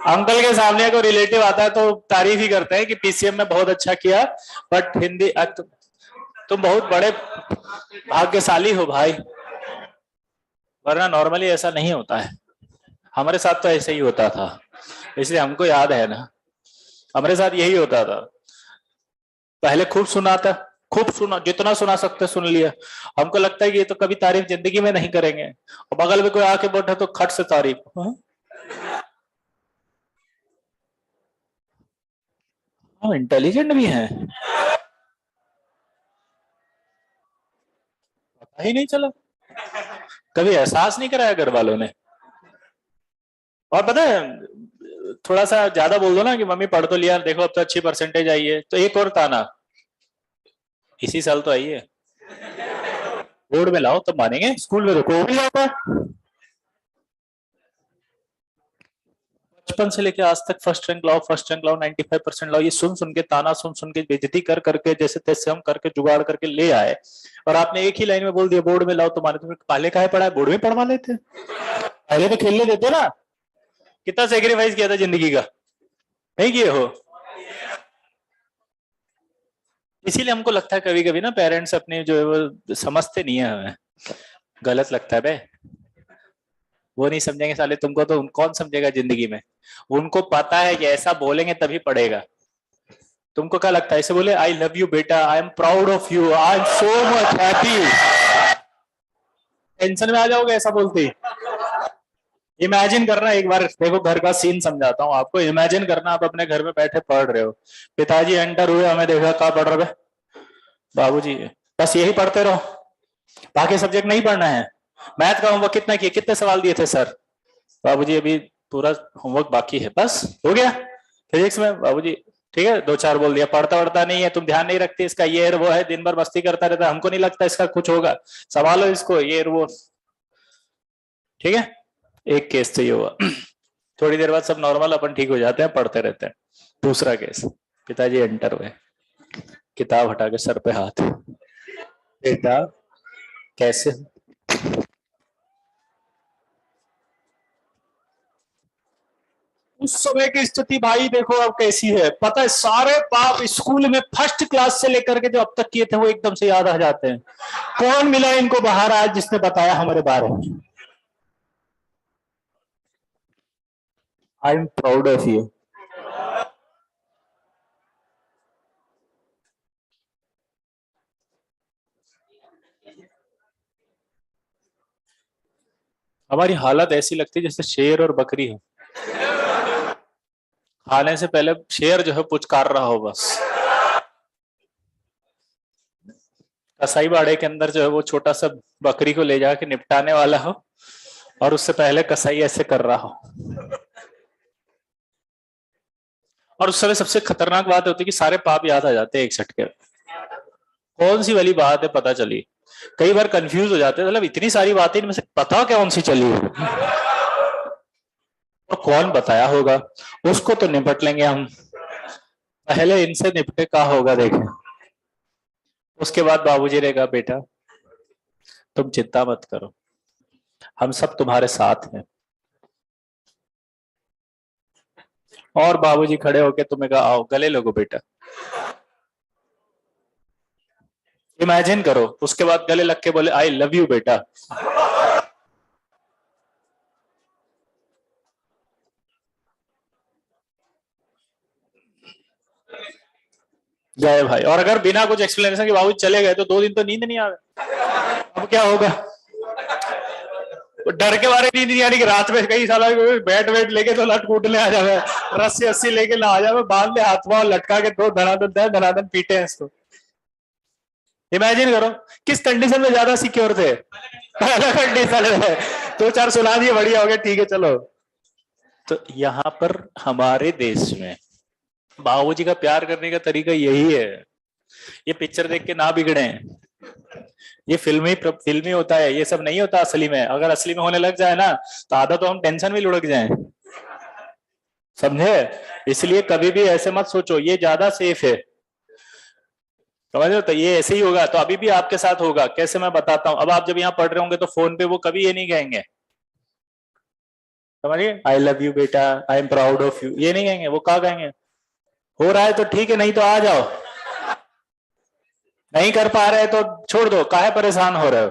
अंकल के सामने कोई रिलेटिव आता है तो तारीफ ही करते हैं कि पीसीएम में बहुत अच्छा किया, बट हिंदी तुम बहुत बड़े भाग्यशाली हो भाई, वरना नॉर्मली ऐसा नहीं होता है। हमारे साथ तो ऐसे ही होता था, इसलिए हमको याद है ना, हमारे साथ यही होता था। पहले खूब सुनाता, खूब सुना, जितना सुना सकते सुन लिया। हमको लगता है कि ये तो कभी तारीफ जिंदगी में नहीं करेंगे, और बगल में कोई आके बैठा तो खट से तारीफ। हाँ इंटेलिजेंट भी है, पता ही नहीं चला, कभी एहसास नहीं कराया घर वालों ने। और पता है थोड़ा सा ज्यादा बोल दो ना कि मम्मी पढ़ तो लिया, देखो अब तो अच्छी परसेंटेज आई है, तो एक और ताना, इसी साल तो आई है, बोर्ड में लाओ तब मानेंगे, स्कूल में रुको भी जाता है। बचपन से लेके आज तक फर्स्ट रैंक लाओ, फर्स्ट रैंक लाओ, 95% लाओ, ये सुन सुन के, ताना सुन सुन के, बेइज्जती कर करके, जैसे तैसे हम करके जुगाड़ करके ले आए, और आपने एक ही लाइन में बोल दिया बोर्ड में लाओ तो माने। तुम्हें पहले काहे पढ़ा है, बोर्ड में पढ़वा लेते, पहले तो खेलने देते ना। कितना सेक्रीफाइस किया था जिंदगी का, नहीं किए हो? इसीलिए हमको लगता है कभी कभी ना पेरेंट्स अपने जो है वो समझते नहीं है हमें, गलत लगता है बे। वो नहीं समझेंगे साले तुमको, तो कौन समझेगा जिंदगी में। उनको पता है कि ऐसा बोलेंगे तभी पढ़ेगा। तुमको क्या लगता है ऐसे बोले आई लव यू बेटा, I am proud of you, I am so much happy, tension में आ जाओगे ऐसा बोलते ही। इमेजिन करना एक बार, देखो घर का सीन समझाता हूँ आपको, इमेजिन करना आप अपने घर में बैठे पढ़ रहे हो, पिताजी एंटर हुए, हमें देखा कहाँ पढ़ रहे, बाबूजी बस यही पढ़ते रहो, बाकी सब्जेक्ट नहीं पढ़ना है। मैथ का होमवर्क कितना किया, कितने सवाल दिए थे सर? बाबूजी अभी पूरा होमवर्क बाकी है, बस हो गया। फिजिक्स में बाबूजी ठीक है, दो चार बोल दिया, पढ़ता वढ़ता नहीं है, तुम ध्यान नहीं रखते, इसका ये है वो है, दिन भर मस्ती करता रहता है, हमको नहीं लगता इसका कुछ होगा, संभालो इसको, ये वो। ठीक है, एक केस तो ये हुआ। थोड़ी देर बाद सब नॉर्मल, अपन ठीक हो जाते हैं, पढ़ते रहते हैं। दूसरा केस, पिताजी एंटर हुए, किताब हटा के सर पे हाथ, बेटा कैसे? उस समय की स्थिति भाई देखो अब कैसी है, पता है सारे पाप स्कूल में फर्स्ट क्लास से लेकर के जो अब तक किए थे वो एकदम से याद आ जाते हैं। कौन मिला इनको बाहर आज जिसने बताया हमारे बारे में? I am proud of you. हमारी हालत ऐसी लगती है जैसे शेर और बकरी हो, खाने से पहले शेर जो है पुचकार रहा हो बस। कसाई बाड़े के अंदर जो है वो छोटा सा बकरी को ले जाके निपटाने वाला हो, और उससे पहले कसाई ऐसे कर रहा हो। और उस समय सबसे खतरनाक बात होती है कि सारे पाप याद आ जाते हैं एक झटके। कौन सी वाली बात है पता चली, कई बार कंफ्यूज हो जाते हैं, मतलब इतनी सारी बातें इनमें से पता कौन सी चली है, और कौन बताया होगा, उसको तो निपट लेंगे हम, पहले इनसे निपटे का होगा देखें। उसके बाद बाबूजी ने कहा बेटा तुम चिंता मत करो, हम सब तुम्हारे साथ हैं। और बाबूजी खड़े होके तुम्हें कहा आओ गले लगो बेटा। इमेजिन करो, उसके बाद गले लग के बोले आई लव यू बेटा। जय भाई। और अगर बिना कुछ एक्सप्लेनेशन के बाबू चले गए तो 2 दिन तो नींद नहीं आवे। अब क्या होगा? डर के बारे नींद नहीं आनी कि रात में कई साल बैट वेट लेके तो लट कूटने आ जावे, रस्सी अस्सी लेके ना आ जावे, बांध ले हाथ पांव लटका के तो धनाधन पीटे हैं इसको। इमेजिन करो किस कंडीशन में ज्यादा सिक्योर थे। पहला कंडीशन है। 2-4 सुना दिए, बढ़िया हो गया, ठीक है चलो। तो यहाँ पर हमारे देश में बाबूजी का प्यार करने का तरीका यही है। ये पिक्चर देख के ना बिगड़े, ये फिल्मी होता है, ये सब नहीं होता असली में। अगर असली में होने लग जाए ना तो आधा तो हम टेंशन में लुढ़क जाएं, समझे? इसलिए कभी भी ऐसे मत सोचो, ये ज्यादा सेफ है, समझ लो। तो ये ऐसे ही होगा, तो अभी भी आपके साथ होगा। कैसे, मैं बताता हूं। अब आप जब यहाँ पढ़ रहे होंगे तो फोन पे वो कभी ये नहीं कहेंगे, समझिए, आई लव यू बेटा, I am proud of you, ये नहीं कहेंगे। वो क्या कहेंगे? हो रहा है तो ठीक है, नहीं तो आ जाओ, नहीं कर पा रहे तो छोड़ दो, काहे परेशान हो रहे हो?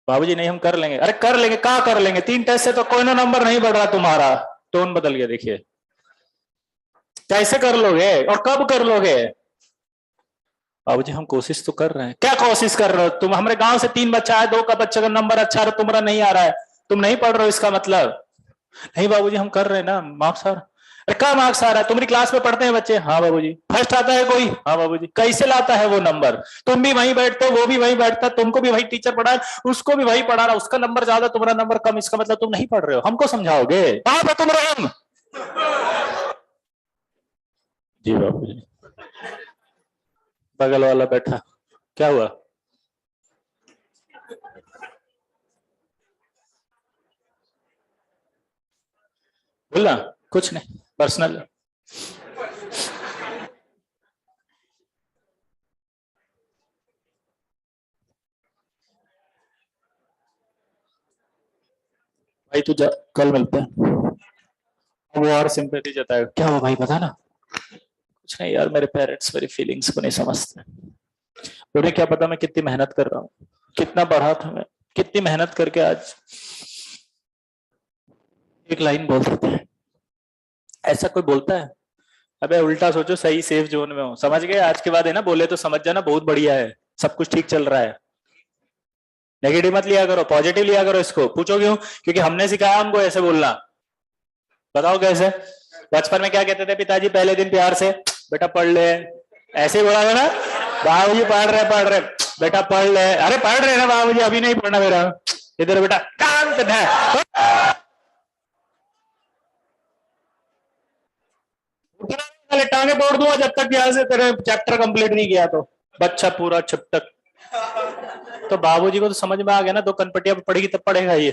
बाबूजी नहीं हम कर लेंगे। अरे कर लेंगे, क्या कर लेंगे? 3 टेस्ट से तो कोई ना नंबर नहीं बढ़ रहा तुम्हारा। टोन बदल गया, देखिए। कैसे कर लोगे और कब कर लोगे? बाबूजी हम कोशिश तो कर रहे हैं। क्या कोशिश कर रहे हो तुम? हमारे गांव से 3 बच्चा है, 2 का बच्चे का नंबर अच्छा है, तुम्हारा नहीं आ रहा है, तुम नहीं पढ़ रहे हो इसका मतलब? नहीं बाबूजी हम कर रहे हैं ना, मार्क्स आ रहा। अरे क्या मार्क्स आ रहा है? तुम्हारी क्लास में पढ़ते हैं बच्चे? हाँ बाबूजी। फर्स्ट आता है कोई? हाँ बाबूजी। कैसे लाता है वो नंबर? तुम भी वहीं बैठते हो, वो भी वहीं बैठता है, तुमको भी वही टीचर पढ़ा है, उसको भी वही पढ़ा रहा, उसका नंबर ज्यादा, तुम्हारा नंबर कम, इसका मतलब तुम नहीं पढ़ रहे हो। हमको समझाओगे? कहां पे तुम रहे? जी बाबूजी। बगल वाला बैठा, क्या हुआ? बोला कुछ नहीं, पर्सनल। भाई तू जा, कल मिलते हैं। वो और सिंपैथी जताएगा। क्या हुआ भाई, बता ना। कुछ नहीं यार, मेरे पेरेंट्स मेरी फीलिंग्स को नहीं समझते। उन्हें क्या पता मैं कितनी मेहनत कर रहा हूँ, कितना पढ़ा था मैं, कितनी मेहनत करके आज एक लाइन बोल देते हैं। ऐसा कोई बोलता है? अबे उल्टा सोचो, सही सेफ जोन में हो, समझ गए? आज के बाद है ना, बोले तो समझ जाना, बहुत बढ़िया है, सब कुछ ठीक चल रहा है। नेगेटिव मत लिया करो, पॉजिटिव लिया करो इसको। पूछो क्यों? क्योंकि हमने सिखाया हमको ऐसे बोलना। बताओ कैसे? बचपन में क्या कहते थे पिताजी पहले दिन प्यार से? बेटा पढ़ ले। ऐसे ही बोला था ना? बाबूजी पढ़ रहे बेटा पढ़ ले। अरे पढ़ रहे ना बाबूजी, अभी नहीं पढ़ना मेरा, इधर बेटा काम करना है। टांगे तोड़ दूंगा जब तक यहाँ से तेरे चैप्टर कंप्लीट नहीं किया तो। बच्चा पूरा छप तक। तो बाबूजी को तो समझ में आ गया ना, 2 कनपटिया पड़ेगी तब पढ़ेगा ये।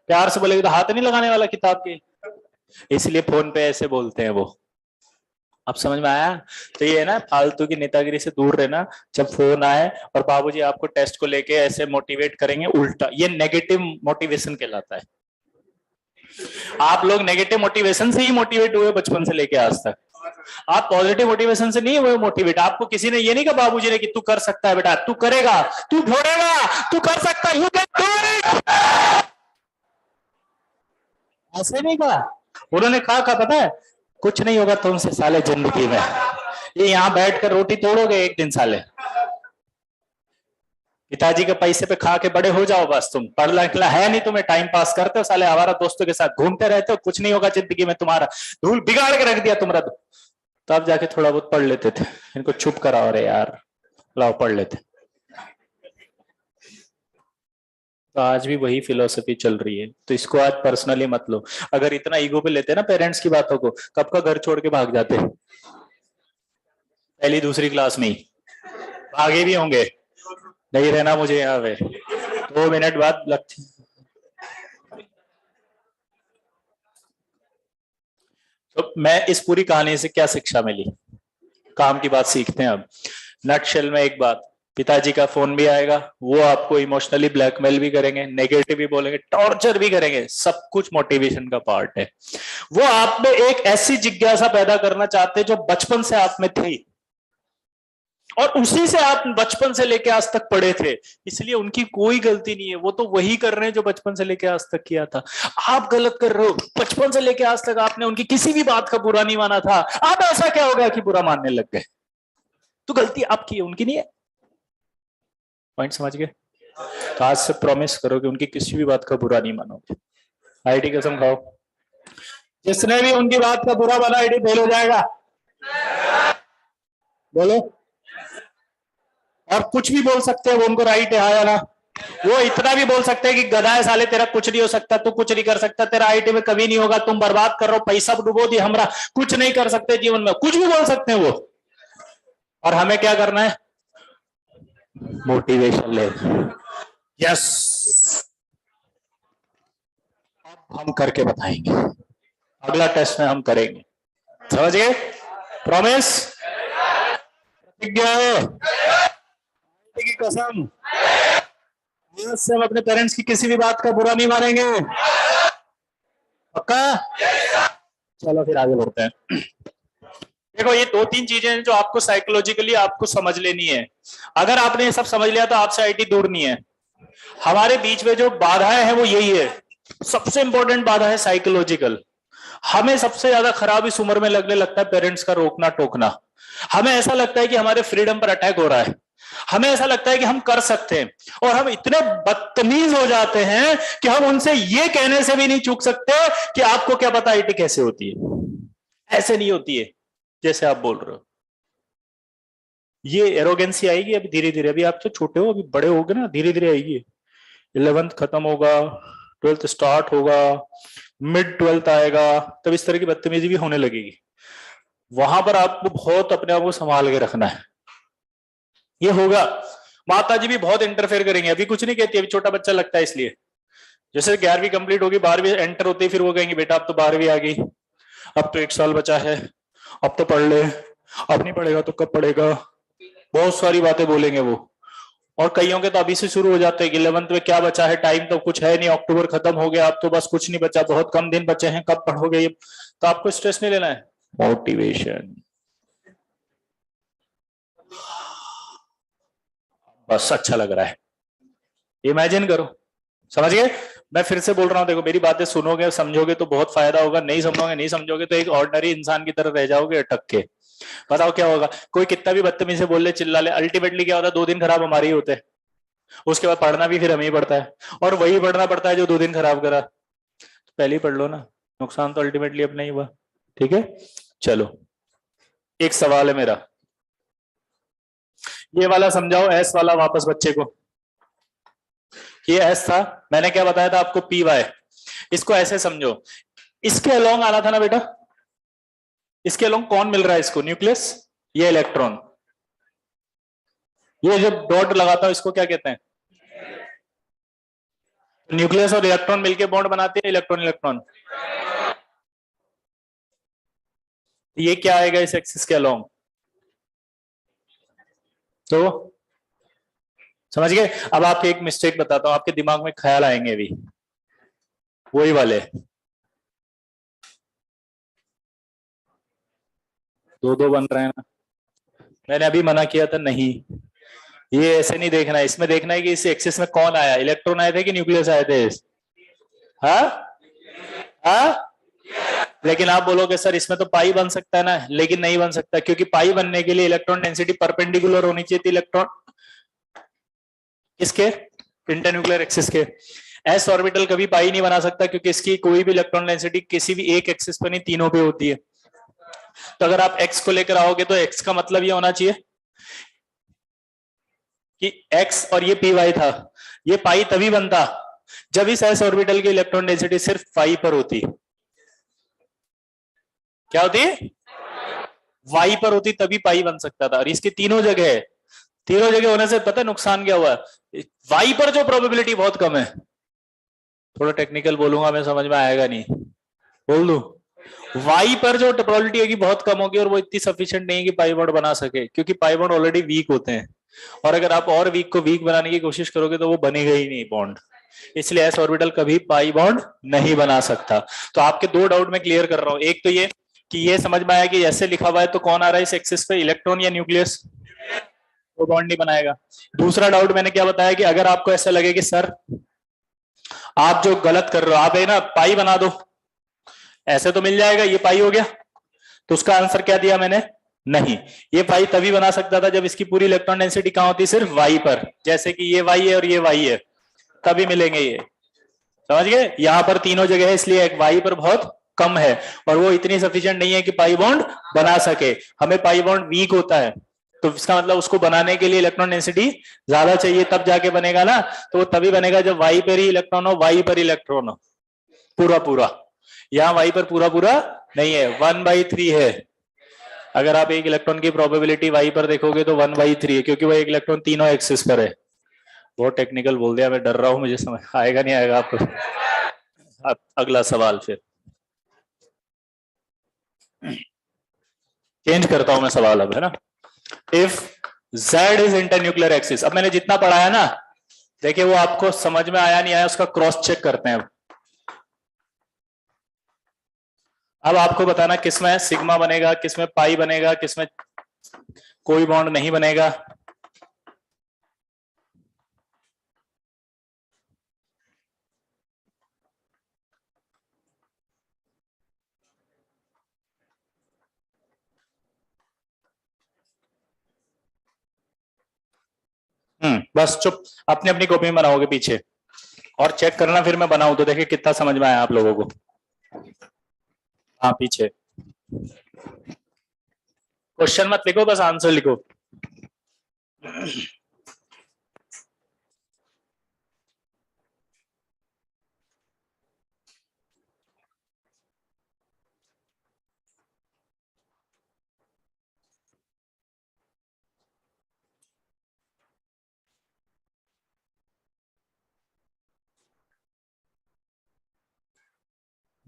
प्यार से बोलेगी तो हाथ नहीं लगाने वाला किताब की। इसलिए फोन पे ऐसे बोलते हैं वो। अब समझ में आया? तो ये है ना, फालतू की नेतागिरी से दूर रहना। जब फोन आए और बाबूजी आपको टेस्ट को लेके ऐसे मोटिवेट करेंगे उल्टा, ये नेगेटिव मोटिवेशन कहलाता है। आप लोग नेगेटिव मोटिवेशन से ही मोटिवेट हुए बचपन से लेके आज तक। आप पॉजिटिव मोटिवेशन से नहीं हुए मोटिवेट। आपको किसी ने ये नहीं कहा बाबूजी ने कि तू कर सकता है बेटा, तू करेगा, तू फोड़ेगा, तू कर सकता है, यू कैन डू इट, ऐसे नहीं कहा। उन्होंने कहा पता है? कुछ नहीं होगा तुमसे साले जिंदगी में, ये यहाँ बैठकर रोटी तोड़ोगे एक दिन साले, पिताजी के पैसे पे खा के बड़े हो जाओ बस। तुम पढ़ लिखला है नहीं, तुम्हें टाइम पास करते हो साले, आवारा दोस्तों के साथ घूमते रहते हो, कुछ नहीं होगा जिंदगी में तुम्हारा, धूल बिगाड़ के रख दिया तुम्हारा। तो अब जाके थोड़ा बहुत पढ़ लेते थे। इनको चुप कराओ रे यार, लाओ पढ़ लेते। तो आज भी वही फिलोसफी चल रही है। तो इसको आज पर्सनली मत लो। अगर इतना ईगो पे लेते ना पेरेंट्स की बातों को, कब का घर छोड़ के भाग जाते। पहली दूसरी क्लास में ही भागे भी होंगे, नहीं रहना मुझे यहाँ पे, 2 मिनट बाद लगती। तो मैं इस पूरी कहानी से क्या शिक्षा मिली? काम की बात सीखते हैं अब। नटशेल में एक बात, पिताजी का फोन भी आएगा, वो आपको इमोशनली ब्लैकमेल भी करेंगे, नेगेटिव भी बोलेंगे, टॉर्चर भी करेंगे, सब कुछ मोटिवेशन का पार्ट है। वो आप में एक ऐसी जिज्ञासा पैदा करना चाहते जो बचपन से आप में थी, और उसी से आप बचपन से लेके आज तक पढ़े थे, इसलिए उनकी कोई गलती नहीं है, वो तो वही कर रहे हैं जो बचपन से लेके आज तक किया था। आप गलत कर रहे हो, बचपन से लेके आज तक आपने उनकी किसी भी बात का बुरा नहीं माना था, अब ऐसा क्या हो गया कि बुरा मानने लग गए? तो गलती आपकी है, उनकी नहीं है। पॉइंट समझ गए? तो आज से प्रॉमिस करो कि उनकी किसी भी बात का बुरा नहीं मानोगे। आईटी कसम खाओ, जिसने भी उनकी बात का बुरा माना आईटी फेल हो जाएगा। बोलो। और कुछ भी बोल सकते हैं वो, उनको राइट है, हाँ या ना? वो इतना भी बोल सकते हैं कि गधा है साले, तेरा कुछ नहीं हो सकता, तू कुछ नहीं कर सकता, तेरा आईटी में कभी नहीं होगा, तुम बर्बाद कर रहे हो, पैसा डुबो दी हमरा, कुछ नहीं कर सकते जीवन में, कुछ भी बोल सकते हैं वो। और हमें क्या करना है? मोटिवेशन ले। यस, अब हम करके बताएंगे, अगला टेस्ट में हम करेंगे। समझ गए? प्रॉमिस? प्रतिज्ञा की कसम, आज से हम अपने पेरेंट्स की किसी भी बात का बुरा नहीं मानेंगे। पक्का? चलो फिर आगे बढ़ते हैं। देखो, ये 2-3 चीजें हैं जो आपको साइकोलॉजिकली आपको समझ लेनी है। अगर आपने ये सब समझ लिया तो आपसे आईटी दूर नहीं है। हमारे बीच में जो बाधाएं हैं वो यही है, सबसे इंपॉर्टेंट बाधा है साइकोलॉजिकल। हमें सबसे ज्यादा खराब इस उम्र में लगने लगता है पेरेंट्स का रोकना टोकना। हमें ऐसा लगता है कि हमारे फ्रीडम पर अटैक हो रहा है, हमें ऐसा लगता है कि हम कर सकते हैं, और हम इतने बदतमीज हो जाते हैं कि हम उनसे ये कहने से भी नहीं चूक सकते कि आपको क्या पता आईटी कैसे होती है। ऐसे नहीं होती है जैसे आप बोल रहे हो। ये एरोगेंसी आएगी अभी धीरे धीरे, अभी आप तो छोटे हो, अभी बड़े होगे ना, धीरे धीरे आएगी। 11th खत्म होगा, 12th स्टार्ट होगा, मिड 12th आएगा, तब इस तरह की बदतमीजी भी होने लगेगी। वहां पर आपको बहुत अपने आप को संभाल के रखना है। ये होगा, माता जी भी बहुत इंटरफेयर करेंगे, अभी कुछ नहीं कहती, अभी छोटा बच्चा लगता है इसलिए। जैसे 11वीं कंप्लीट होगी, 12वीं एंटर होती है, फिर वो कहेंगे बेटा अब तो 12वीं आ गई, अब तो 1 साल बचा है, अब तो पढ़ ले, अब नहीं पढ़ेगा तो कब पढ़ेगा, बहुत सारी बातें बोलेंगे वो। और कईयों के तो अभी से शुरू हो जाते हैं कि 11th में क्या बचा है, टाइम तो कुछ है नहीं, अक्टूबर खत्म हो गया, अब तो बस कुछ नहीं बचा, बहुत कम दिन बचे हैं, कब पढ़ोगे ये। तो आपको स्ट्रेस नहीं लेना है, मोटिवेशन बस। अच्छा लग रहा है, इमेजिन करो। समझ गए? मैं फिर से बोल रहा हूं, देखो मेरी बातें सुनोगे समझोगे तो बहुत फायदा होगा, नहीं समझोगे नहीं समझोगे तो एक ऑर्डिनरी इंसान की तरह रह जाओगे अटक के। बताओ क्या होगा? कोई कितना भी बदतमीजी से बोल ले, चिल्ला ले, अल्टीमेटली क्या होता है? 2 दिन खराब हमारे ही होते हैं, उसके बाद पढ़ना भी फिर हमें ही पड़ता है, और वही पढ़ना पड़ता है जो 2 दिन खराब करा। तो पहले ही पढ़ लो ना, नुकसान तो अल्टीमेटली अपना ही हुआ। ठीक है, चलो एक सवाल है मेरा, ये वाला समझाओ, एस वाला वापस बच्चे को। ये एस था, मैंने क्या बताया था आपको? P Y. इसको ऐसे समझो, इसके अलोंग आना था ना बेटा, इसके अलोंग कौन मिल रहा है इसको? न्यूक्लियस, ये इलेक्ट्रॉन। ये जब डॉट लगाता हूं इसको क्या कहते हैं? न्यूक्लियस और इलेक्ट्रॉन मिलके बॉन्ड बनाते हैं, इलेक्ट्रॉन इलेक्ट्रॉन। ये क्या आएगा इस एक्सिस के अलोंग? तो समझ गए? अब आपको एक मिस्टेक बताता हूं, आपके दिमाग में ख्याल आएंगे अभी वही वाले। 2-2 बन रहे हैं ना, मैंने अभी मना किया था नहीं, ये ऐसे नहीं देखना है, इसमें देखना है कि इस एक्सिस में कौन आया, इलेक्ट्रॉन आए थे कि न्यूक्लियस आए थे? हाँ हाँ। लेकिन आप बोलोगे सर इसमें तो पाई बन सकता है ना, लेकिन नहीं बन सकता, क्योंकि पाई बनने के लिए इलेक्ट्रॉन डेंसिटी परपेंडिकुलर होनी चाहिए थी इलेक्ट्रॉन इसके इंटरन्यूक्लियर एक्सिस के। एस ऑर्बिटल कभी पाई नहीं बना सकता, क्योंकि इसकी कोई भी इलेक्ट्रॉन डेंसिटी किसी भी एक एक्सिस पर नहीं, तीनों पे होती है। तो अगर आप एक्स को लेकर आओगे तो एक्स का मतलब ये होना चाहिए कि एक्स और ये पी वाई था, ये पाई तभी बनता जब इस एस ऑर्बिटल की इलेक्ट्रॉन डेंसिटी सिर्फ पाई पर होती। क्या होती? वाई पर होती, तभी पाई बन सकता था। और इसकी तीनों जगह है, तीनों जगह होने से पता है नुकसान क्या हुआ? वाई पर जो प्रोबेबिलिटी बहुत कम है, थोड़ा टेक्निकल बोलूंगा मैं, समझ में आएगा नहीं, बोल दूं। वाई पर जो प्रोबेबिलिटी होगी बहुत कम होगी, और वो इतनी सफिशिएंट नहीं है कि पाई बॉन्ड बना सके, क्योंकि पाई बॉन्ड ऑलरेडी वीक होते हैं, और अगर आप और वीक को वीक बनाने की कोशिश करोगे तो वो बनेगा ही नहीं बॉन्ड। इसलिए एस ऑर्बिटल कभी पाई बॉन्ड नहीं बना सकता। तो आपके 2 डाउट मैं क्लियर कर रहा हूं। एक तो ये कि ये समझ में आया कि ऐसे लिखा हुआ है तो कौन आ रहा है इस एक्सिस पे, इलेक्ट्रॉन या न्यूक्लियस? वो बॉन्ड नहीं बनाएगा। दूसरा डाउट मैंने क्या बताया कि अगर आपको ऐसा लगे कि सर आप जो गलत कर रहे हो, आप है ना पाई बना दो, ऐसे तो मिल जाएगा, ये पाई हो गया, तो उसका आंसर क्या दिया मैंने, नहीं। ये पाई तभी बना सकता था जब इसकी पूरी इलेक्ट्रॉन डेंसिटी कहां होती, सिर्फ वाई पर, जैसे कि ये वाई है और ये वाई है, तभी मिलेंगे ये, समझ गए। यहां पर तीनों जगह है, इसलिए एक वाई पर बहुत कम है और वो इतनी सफिशिएंट नहीं है कि पाई बॉन्ड बना सके। हमें पाई बॉन्ड वीक होता है, तो इसका मतलब उसको बनाने के लिए इलेक्ट्रॉन डेंसिटी ज्यादा चाहिए, तब जाके बनेगा ना। तो वो तभी बनेगा जब वाई पर ही इलेक्ट्रॉन हो, वाई पर इलेक्ट्रॉन हो पूरा पूरा। यहाँ वाई पर पूरा पूरा नहीं है, 1/3 है। अगर आप एक इलेक्ट्रॉन की प्रोबेबिलिटी वाई पर देखोगे तो 1/3 है, क्योंकि वो एक इलेक्ट्रॉन तीनों एक्सिस पर है। बहुत टेक्निकल बोल दिया, मैं डर रहा हूं, मुझे समझ आएगा नहीं आएगा आपको। अगला सवाल फिर चेंज करता हूं मैं सवाल अब, है ना। If Z is internuclear axis, अब मैंने जितना पढ़ाया ना, देखिए वो आपको समझ में आया नहीं आया उसका क्रॉस चेक करते हैं। अब आपको बताना किसमें सिग्मा बनेगा, किसमें पाई बनेगा, किसमें कोई बॉन्ड नहीं बनेगा। बस चुप, अपनी अपनी कॉपी में बनाओगे पीछे, और चेक करना फिर मैं बनाऊं तो देखिए कितना समझ में आया आप लोगों को। हाँ पीछे क्वेश्चन मत लिखो, बस आंसर लिखो।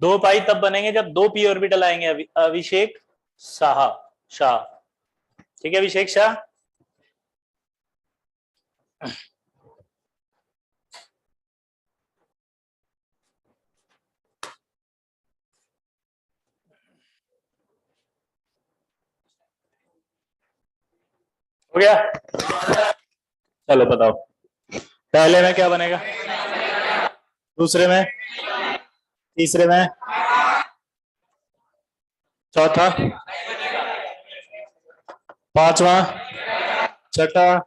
दो पाई तब बनेंगे जब दो पी ऑर्बिटल आएंगे। अभिषेक शाह शाह, ठीक है अभिषेक शाह। हो गया, चलो बताओ पहले में क्या बनेगा, दूसरे में, तीसरे में, चौथा, पांचवा, छठा,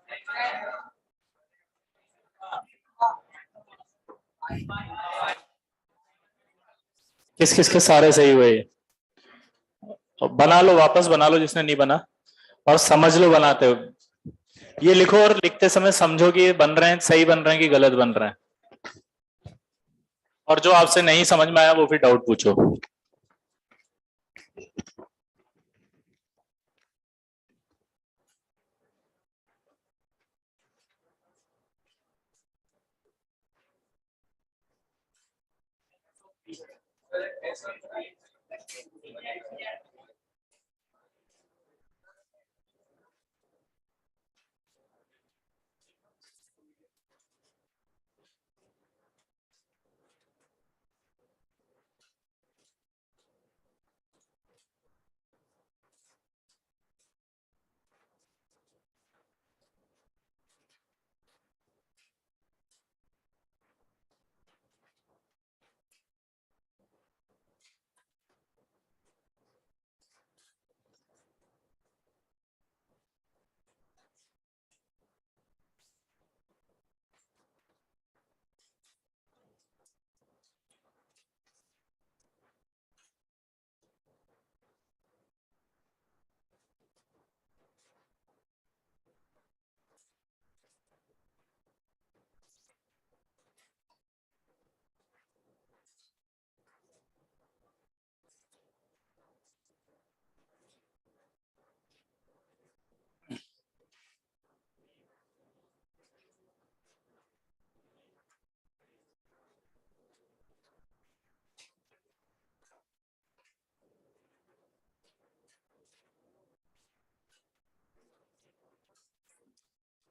किस किस के सारे सही हुए। बना लो, वापस बना लो जिसने नहीं बना, और समझ लो बनाते हो। ये लिखो और लिखते समय समझो कि ये बन रहे हैं सही बन रहे हैं कि गलत बन रहे हैं। और जो आपसे नहीं समझ में आया वो फिर डाउट पूछो।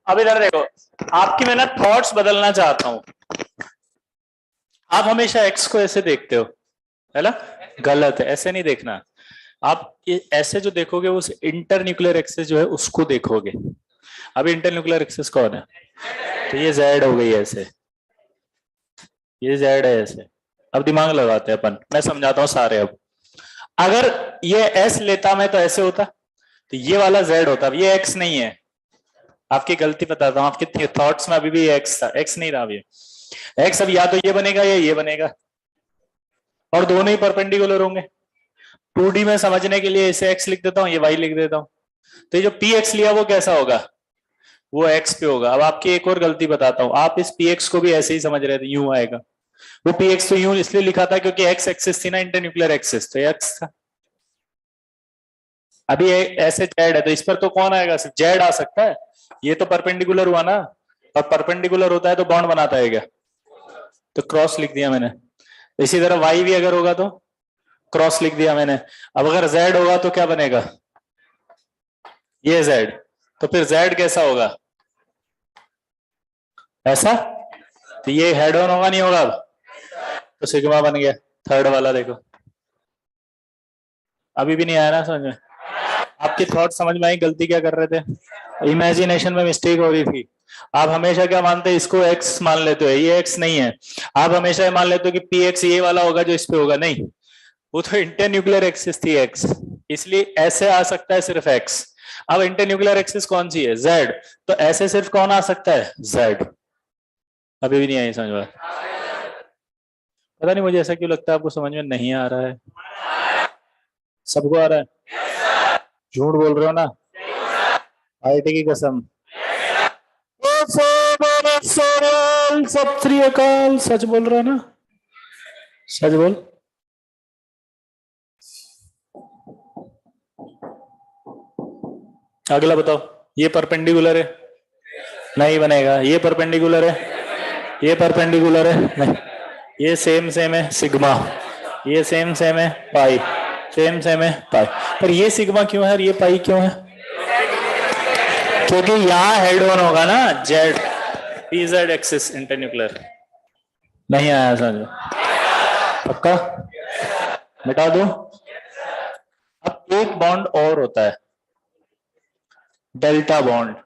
अब इधर देखो, आपकी मैं ना थॉट्स बदलना चाहता हूं। आप हमेशा एक्स को ऐसे देखते हो, है ना, गलत है, ऐसे नहीं देखना। आप ऐसे जो देखोगे उस इंटर न्यूक्लियर एक्सिस जो है उसको देखोगे। अभी इंटरन्यूक्लियर एक्सिस कौन है? तो ये जेड हो गई ऐसे, ये जेड है ऐसे। अब दिमाग लगाते हैं अपन, मैं समझाता हूँ सारे। अब अगर ये एस लेता मैं तो ऐसे होता, तो ये वाला जेड होता। अब ये एक्स नहीं है, आपकी गलती बताता हूँ, आपके थॉट्स में अभी भी एक्स था, एक्स नहीं रहा अभी एक्स। अब या तो ये बनेगा या ये बनेगा, और दोनों ही परपेंडिकुलर होंगे। 2D में समझने के लिए इसे एक्स लिख देता हूँ, ये वाई लिख देता हूँ। तो ये जो पी एक्स लिया वो कैसा होगा? वो एक्स पे होगा। अब आपकी एक और गलती बताता हूँ, आप इस पी एक्स को भी ऐसे ही समझ रहे थे, यूं आएगा। वो पी एक्स तो यूं इसलिए लिखा था क्योंकि एक्स एक्सिस थी ना, इंटरन्यूक्लियर एक्सिस, तो एक्स था। अभी ऐसे जेड है, तो इस पर तो कौन आएगा? सिर्फ जेड आ सकता है। ये तो परपेंडिकुलर हुआ ना, और परपेंडिकुलर होता है तो बॉन्ड बनाता है क्या? तो क्रॉस लिख दिया मैंने। इसी तरह वाई भी अगर होगा तो क्रॉस लिख दिया मैंने। अब अगर जेड होगा तो क्या बनेगा? ये जेड। तो फिर जेड कैसा होगा? ऐसा। तो ये हेड ऑन होगा नहीं होगा? अब तो सिग्मा बन गया, थर्ड वाला देखो। अभी भी नहीं आया ना समझ में? आपकी थॉट समझ में आई? गलती क्या कर रहे थे? इमेजिनेशन में मिस्टेक हो रही थी। आप हमेशा क्या मानते हैं? इसको एक्स मान लेते हो, ये एक्स नहीं है। आप हमेशा ये मान लेते हो कि पी एक्स ये वाला होगा जो इस पे होगा, नहीं। वो तो इंटरन्यूक्लियर एक्सिस थी एक्स, इसलिए ऐसे आ सकता है सिर्फ एक्स। अब इंटरन्यूक्लियर एक्सिस कौन सी है? जेड। तो ऐसे सिर्फ कौन आ सकता है? जेड। अभी भी नहीं आई समझ में? पता नहीं मुझे ऐसा क्यों लगता है आपको समझ में नहीं आ रहा है। सबको आ रहा है? झूठ बोल रहे हो ना? आईटी की कसम। सत श्री अकाल। सच बोल रहा है ना? सच बोल। अगला बताओ। ये परपेंडिकुलर है? नहीं बनेगा। ये परपेंडिकुलर है? ये परपेंडिकुलर है? नहीं। ये सेम सेम है सिग्मा, ये सेम सेम है पाई, सेम सेम है पाई। पर ये सिग्मा क्यों है और ये पाई क्यों है? क्योंकि यहाँ हेड ऑन होगा ना, Z, P Z axis internuclear. नहीं आया समझ? पक्का? मिटा दो। अब एक बॉन्ड और होता है, डेल्टा बॉन्ड।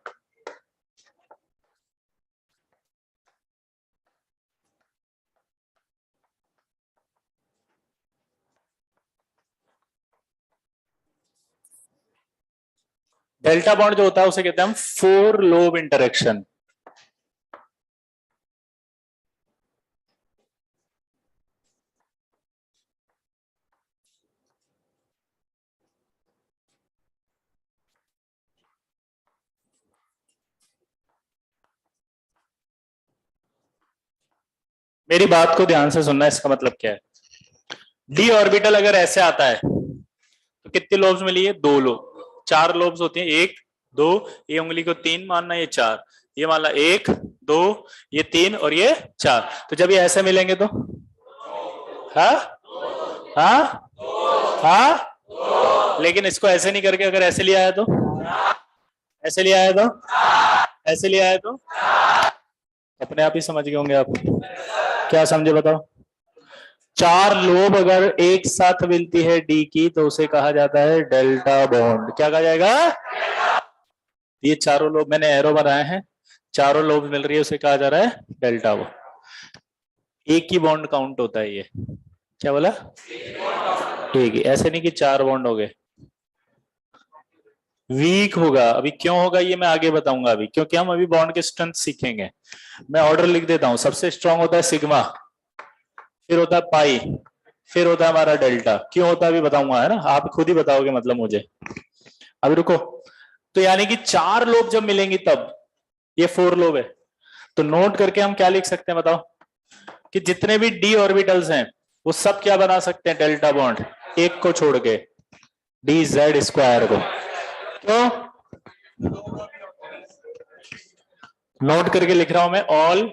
डेल्टा बॉन्ड जो होता है उसे कहते हैं हम फोर लोब इंटरेक्शन। मेरी बात को ध्यान से सुनना, इसका मतलब क्या है? डी ऑर्बिटल अगर ऐसे आता है तो कितने लोब्स मिली है? दो लोब। चार लोब्स होती हैं, एक दो, ये उंगली को तीन मानना, ये चार, ये मानना एक दो, ये तीन और ये चार। तो जब ये ऐसे मिलेंगे तो हाँ हाँ हाँ, लेकिन इसको ऐसे नहीं करके अगर ऐसे लिया है तो, ऐसे लिया है तो, ऐसे लिया है तो अपने आप ही समझ गए होंगे आप। क्या समझे बताओ? चार लोब अगर एक साथ मिलती है डी की तो उसे कहा जाता है डेल्टा बॉन्ड। क्या कहा जाएगा? ये चारों लोब मैंने एरो बनाए हैं, चारों लोब मिल रही है, उसे कहा जा रहा है डेल्टा बॉन्ड। एक ही बॉन्ड काउंट होता है ये। क्या बोला? ठीक है, ऐसे नहीं कि चार बॉन्ड हो गए। वीक होगा। अभी क्यों होगा ये मैं आगे बताऊंगा, अभी क्योंकि हम अभी बॉन्ड के स्ट्रेंथ सीखेंगे। मैं ऑर्डर लिख देता हूं। सबसे स्ट्रांग होता है सिग्मा, फिर होता है पाई, फिर होता है हमारा डेल्टा। क्यों होता है अभी बताऊंगा, है ना? आप खुद ही बताओगे मतलब मुझे। अभी रुको। तो यानी कि चार लोब जब मिलेंगी तब, ये फोर लोब है, तो नोट करके हम क्या लिख सकते हैं बताओ? कि जितने भी डी ऑर्बिटल्स हैं वो सब क्या बना सकते हैं? डेल्टा बॉन्ड, एक को छोड़ के, डी जेड स्क्वायर को। तो नोट करके लिख रहा हूं मैं, ऑल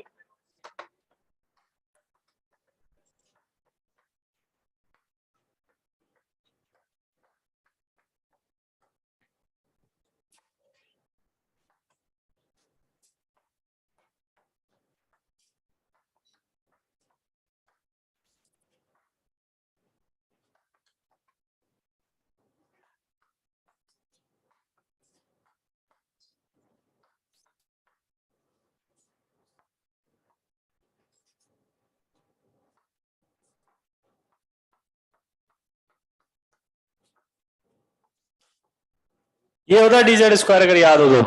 ये होता है dz स्क्वायर, अगर याद हो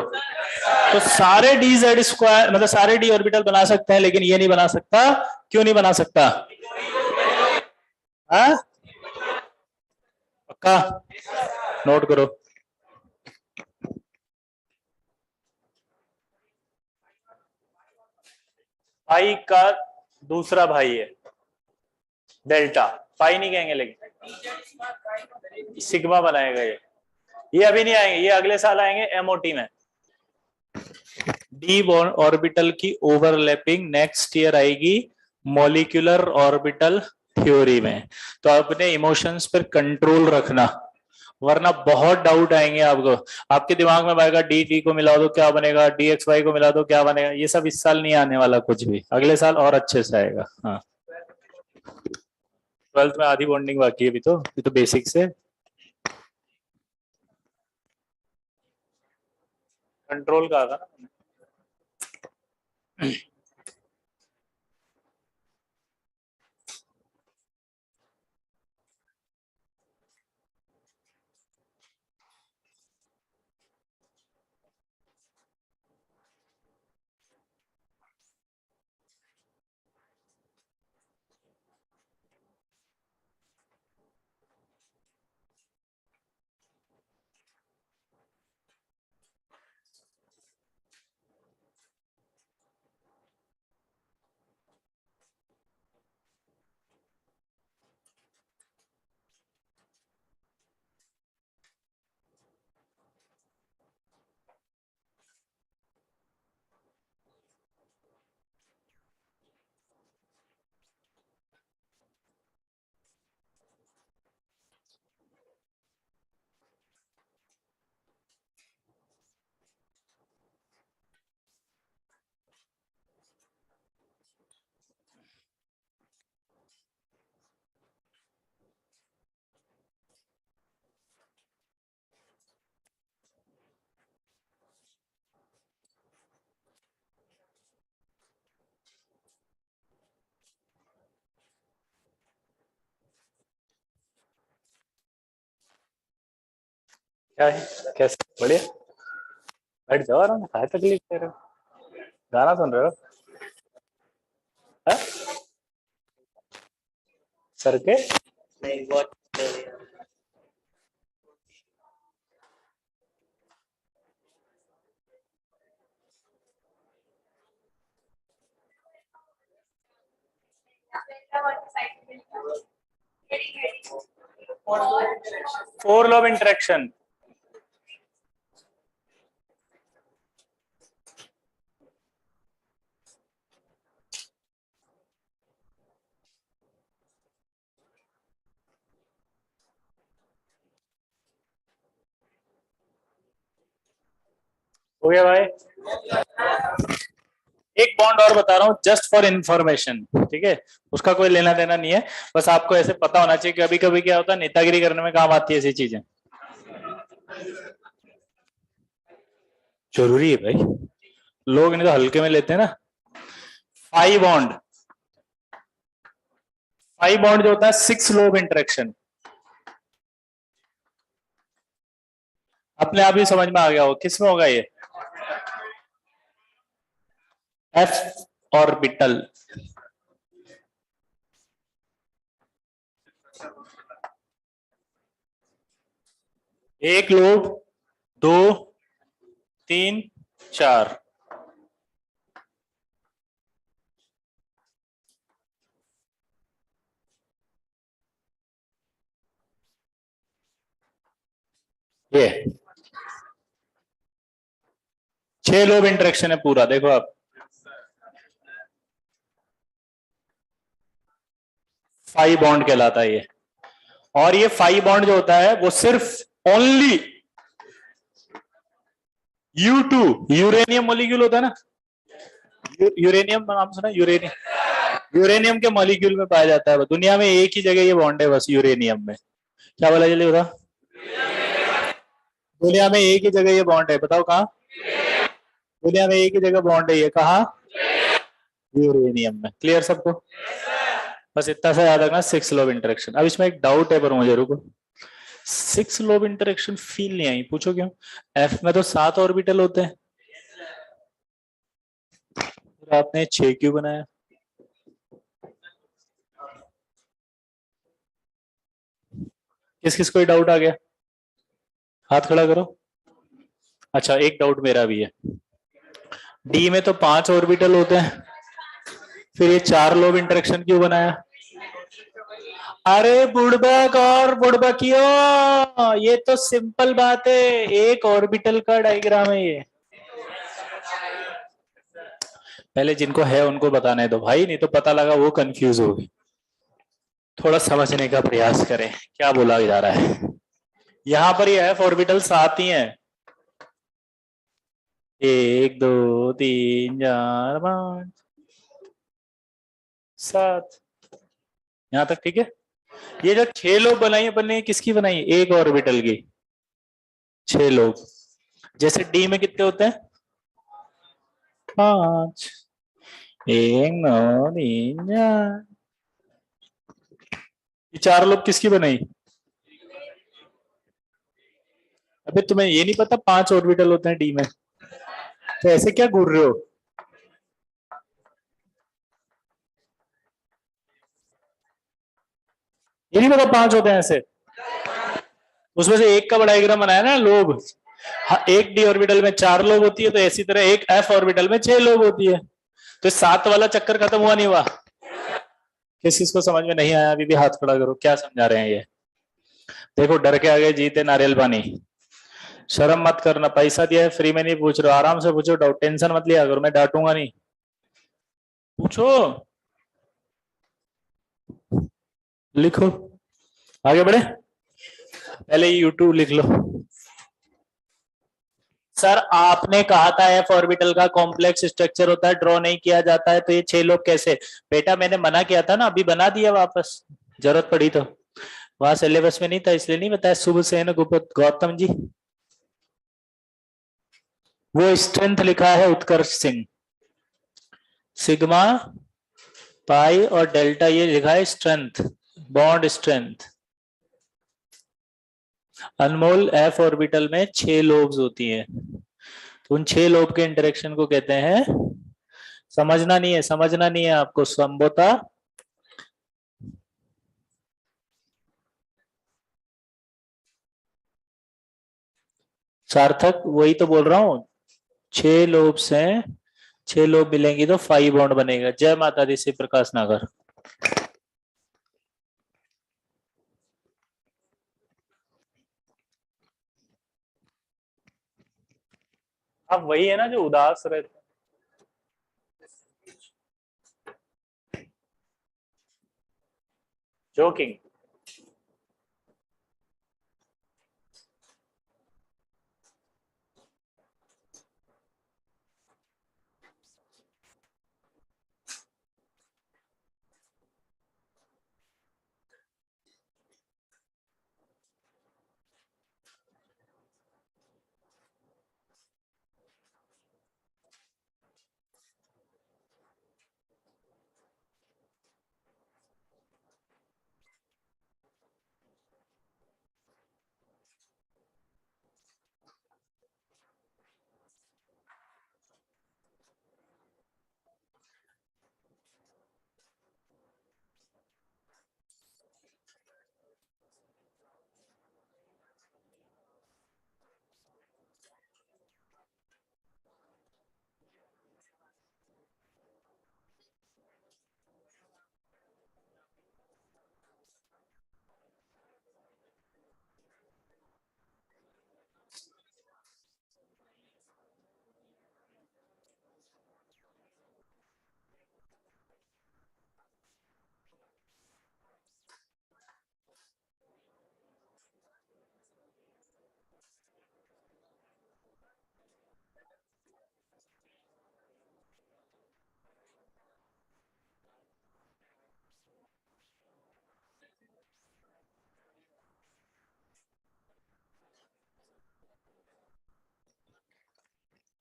तो सारे dz स्क्वायर मतलब सारे d ऑर्बिटल बना सकते हैं, लेकिन ये नहीं बना सकता। क्यों नहीं बना सकता? हाँ पक्का नोट करो। पाई का दूसरा भाई है डेल्टा, पाई नहीं कहेंगे लेकिन सिग्मा बनाएगा ये अभी नहीं आएंगे, ये अगले साल आएंगे एमओटी में। डी ऑर्बिटल की ओवरलैपिंग नेक्स्ट ईयर आएगी मॉलिक्यूलर ऑर्बिटल थ्योरी में। तो अपने इमोशंस पर कंट्रोल रखना, वरना बहुत डाउट आएंगे आपको। आपके दिमाग में आएगा डी टी को मिला दो क्या बनेगा, डी एक्स वाई को मिला दो क्या बनेगा। ये सब इस साल नहीं आने वाला कुछ भी, अगले साल और अच्छे से आएगा। हाँ 12th में आधी बॉन्डिंग बाकी है अभी तो, ये तो बेसिक से कंट्रोल का था ना। क्या है कैसे बढ़िया, बैठ जाओ आराम से, काहे तकलीफ कर रहे हो, गाना सुन रहे हो? हाँ? सर के नहीं बहुत 4 लॉ ऑफ इंटरेक्शन। हो गया भाई। एक बॉन्ड और बता रहा हूँ जस्ट फॉर इंफॉर्मेशन, ठीक है, उसका कोई लेना देना नहीं है, बस आपको ऐसे पता होना चाहिए कि कभी कभी क्या होता है नेतागिरी करने में काम आती है ऐसी चीजें। जरूरी है भाई, लोग इन्हें तो हल्के में लेते हैं ना। फाइव बॉन्ड, फाइव बॉन्ड जो होता है 6 लॉ ऑफ इंटरेक्शन, अपने आप ही समझ में आ गया हो किस में होगा ये, एफ ऑर्बिटल। एक लोब, 2, 3, 4, ये 6 लोब इंटरेक्शन है पूरा, देखो आप। 5 बॉन्ड कहलाता है ये। और ये 5 बॉन्ड जो होता है वो सिर्फ ओनली U2 यूरेनियम मॉलिक्यूल होता है ना, यूरेनियम नाम सुना, यूरेनियम, यूरेनियम के मॉलिक्यूल में पाया जाता है। दुनिया में एक ही जगह ये बॉन्ड है बस, यूरेनियम में। क्या बोला जल्दी बता, दुनिया में एक ही जगह ये बॉन्ड है, बताओ कहाँ? दुनिया में एक ही जगह बॉन्ड है, ये कहाँ? यूरेनियम में। क्लियर सबको? बस इतना सा याद रखना, 6 लॉ ऑफ इंटरेक्शन। अब इसमें एक डाउट है पर मुझे, रुको, 6 लोब इंटरेक्शन फील नहीं आई, पूछो क्यों? एफ में तो 7 ऑर्बिटल होते हैं, फिर आपने 6 क्यों बनाया? किस किस कोई डाउट आ गया? हाथ खड़ा करो। अच्छा, एक डाउट मेरा भी है, डी में तो 5 ऑर्बिटल होते हैं, फिर ये 4 लोब इंटरेक्शन क्यों बनाया? अरे बुड़बक और बुड़बकियो, ये तो सिंपल बात है, एक ऑर्बिटल का डायग्राम है ये। पहले जिनको है उनको बताने दो भाई, नहीं तो पता लगा वो कंफ्यूज हो गई। थोड़ा समझने का प्रयास करें क्या बोला जा रहा है। यहां पर ये एफ ऑर्बिटल 7 ही है, 1 2 3 4 5 7, यहां तक ठीक है। ये जो 6 लोग बनाई अपन ने, किसकी बनाई? एक ऑर्बिटल की 6 लोग। जैसे डी में कितने होते हैं? 5, 1 2 3 4। ये 4 लोग किसकी बनाई? अबे तुम्हें ये नहीं पता 5 ऑर्बिटल होते हैं डी में? तो ऐसे क्या घूर रहे हो? ये नहीं पता 5 होते हैं ऐसे? उसमें से एक का डायग्राम बनाया ना लोग। हाँ, एक डी ऑर्बिटल में 4 लोग होती है, तो इसी तरह एक एफ ऑर्बिटल में 6 लोग होती है। तो 7 वाला चक्कर खत्म हुआ नहीं हुआ? किस चीज को समझ में नहीं आया अभी भी हाथ खड़ा करो, क्या समझा रहे हैं ये? देखो, डर के आगे जीते नारियल पानी। शर्म मत करना, पैसा दिया है, फ्री में नहीं पूछ रहे हो, आराम से पूछो, डाउट टेंशन मत लिया करो, मैं डांटूंगा नहीं, पूछो, लिखो, आगे बढ़े। पहले यूट्यूब लिख लो। सर आपने कहा था एफ ऑर्बिटल का कॉम्प्लेक्स स्ट्रक्चर होता है, ड्रॉ नहीं किया जाता है, तो ये 6 लोग कैसे? बेटा मैंने मना किया था ना, अभी बना दिया वापस, जरूरत पड़ी तो। वहां सिलेबस में नहीं था इसलिए नहीं बताया। शुभ सेन गौतम जी, वो स्ट्रेंथ लिखा है उत्कर्ष सिंह, सिग्मा पाई और डेल्टा ये लिखा है स्ट्रेंथ, बॉन्ड स्ट्रेंथ। अनमोल एफ ऑर्बिटल में 6 लोब्स होती हैं, तो उन 6 लोब के इंटरेक्शन को कहते हैं, समझना नहीं है, समझना नहीं है आपको, संबोता सार्थक, वही तो बोल रहा हूं, 6 लोब्स हैं, 6 लोब मिलेंगी तो 5 बॉन्ड बनेगा। जय माता दी, शिव प्रकाश नागर। अब वही है ना जो उदास रहते, जोकिंग।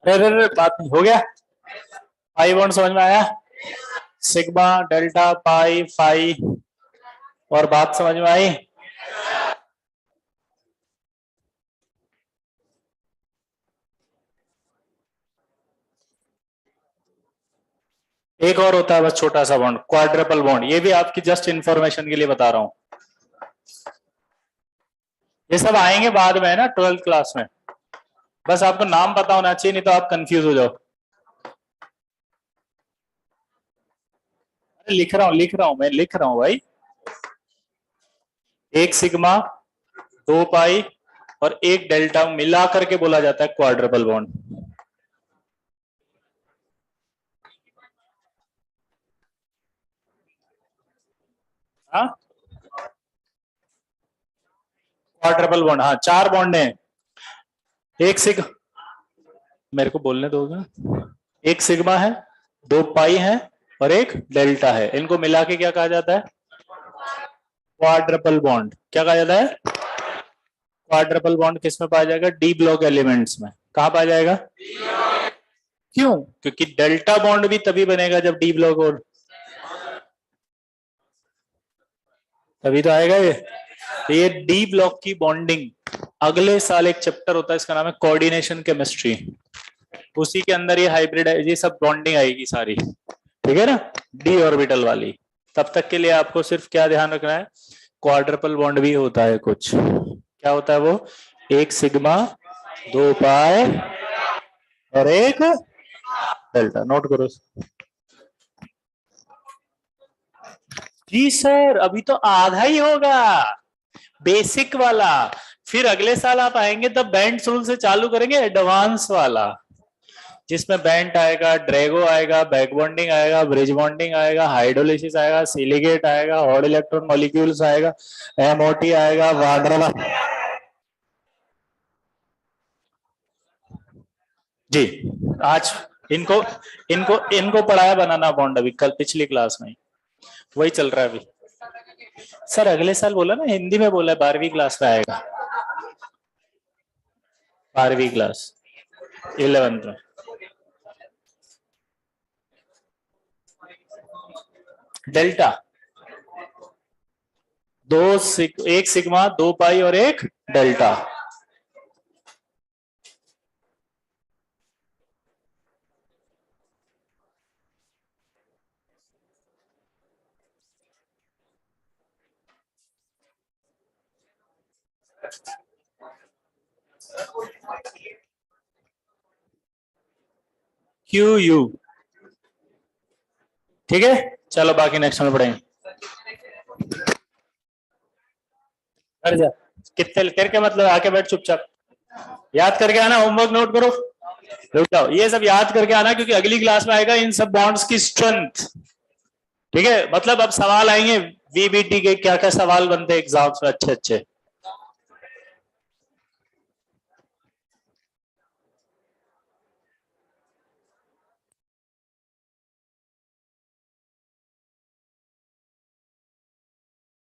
अरे बात नहीं हो गया, 5 बॉन्ड समझ में आया, सिग्मा डेल्टा पाई फाई, और बात समझ में आई? एक और होता है बस छोटा सा बॉन्ड, क्वाड्रपल बॉन्ड। ये भी आपकी जस्ट इंफॉर्मेशन के लिए बता रहा हूं, ये सब आएंगे बाद में ना 12th क्लास में, बस आपको नाम पता होना चाहिए, नहीं तो आप कंफ्यूज हो जाओ। लिख रहा हूं मैं लिख रहा हूं भाई। एक सिग्मा, दो पाई और एक डेल्टा मिला करके बोला जाता है क्वाड्रपल बॉन्ड। हाँ, क्वाड्रपल बॉन्ड, हाँ 4 बॉन्ड हैं। एक सिग मेरे को बोलने दोगे? एक सिग्मा है, दो पाई है और एक डेल्टा है, इनको मिला के क्या कहा जाता है? Quadruple bond. क्या कहा जाता है? क्वाड्रपल बॉन्ड किस में पाया जाएगा? डी ब्लॉक एलिमेंट्स में। कहां पाया जाएगा? क्यों? क्योंकि डेल्टा बॉन्ड भी तभी बनेगा जब डी ब्लॉक, और तभी तो आएगा ये। तो ये डी ब्लॉक की बॉन्डिंग अगले साल एक चैप्टर होता है, इसका नाम है कोऑर्डिनेशन केमिस्ट्री, उसी के अंदर ये हाइब्रिड ये सब बॉन्डिंग आएगी सारी, ठीक है ना, डी ऑर्बिटल वाली। तब तक के लिए आपको सिर्फ क्या ध्यान रखना है, क्वाड्रपल बॉन्ड भी होता है कुछ। क्या होता है वो? एक सिग्मा, दो पाई और एक डेल्टा। नोट करो जी सर, अभी तो आधा ही होगा बेसिक वाला, फिर अगले साल आप आएंगे तब बैंड रूल से चालू करेंगे एडवांस वाला, जिसमें बैंड आएगा, ड्रैगो आएगा, बैक बॉन्डिंग आएगा, ब्रिज बॉन्डिंग आएगा, हाइड्रोलिसिस आएगा, सिलिकेट आएगा, हॉट इलेक्ट्रॉन मॉलिक्यूल्स आएगा, एमओटी आएगा, वाड्रला। जी, आज इनको इनको इनको पढ़ाया बनाना बॉन्ड, अभी कल पिछली क्लास में वही चल रहा है अभी। सर अगले साल बोला ना, हिंदी में बोला, 12वीं क्लास में आएगा, 12वीं क्लास 11th में। डेल्टा एक सिग्मा, दो पाई और एक डेल्टा। क्यू यू, ठीक है, चलो बाकी नेक्स्ट में पढ़ेंगे। कर जा, कितने तेरे के मतलब, आके बैठ चुपचाप, याद करके आना, होमवर्क नोट करो, रुक जाओ, ये सब याद करके आना क्योंकि अगली क्लास में आएगा इन सब बॉन्ड्स की स्ट्रेंथ, ठीक है। मतलब अब सवाल आएंगे वीबीटी के, क्या क्या सवाल बनते हैं एग्जाम्स में अच्छे अच्छे।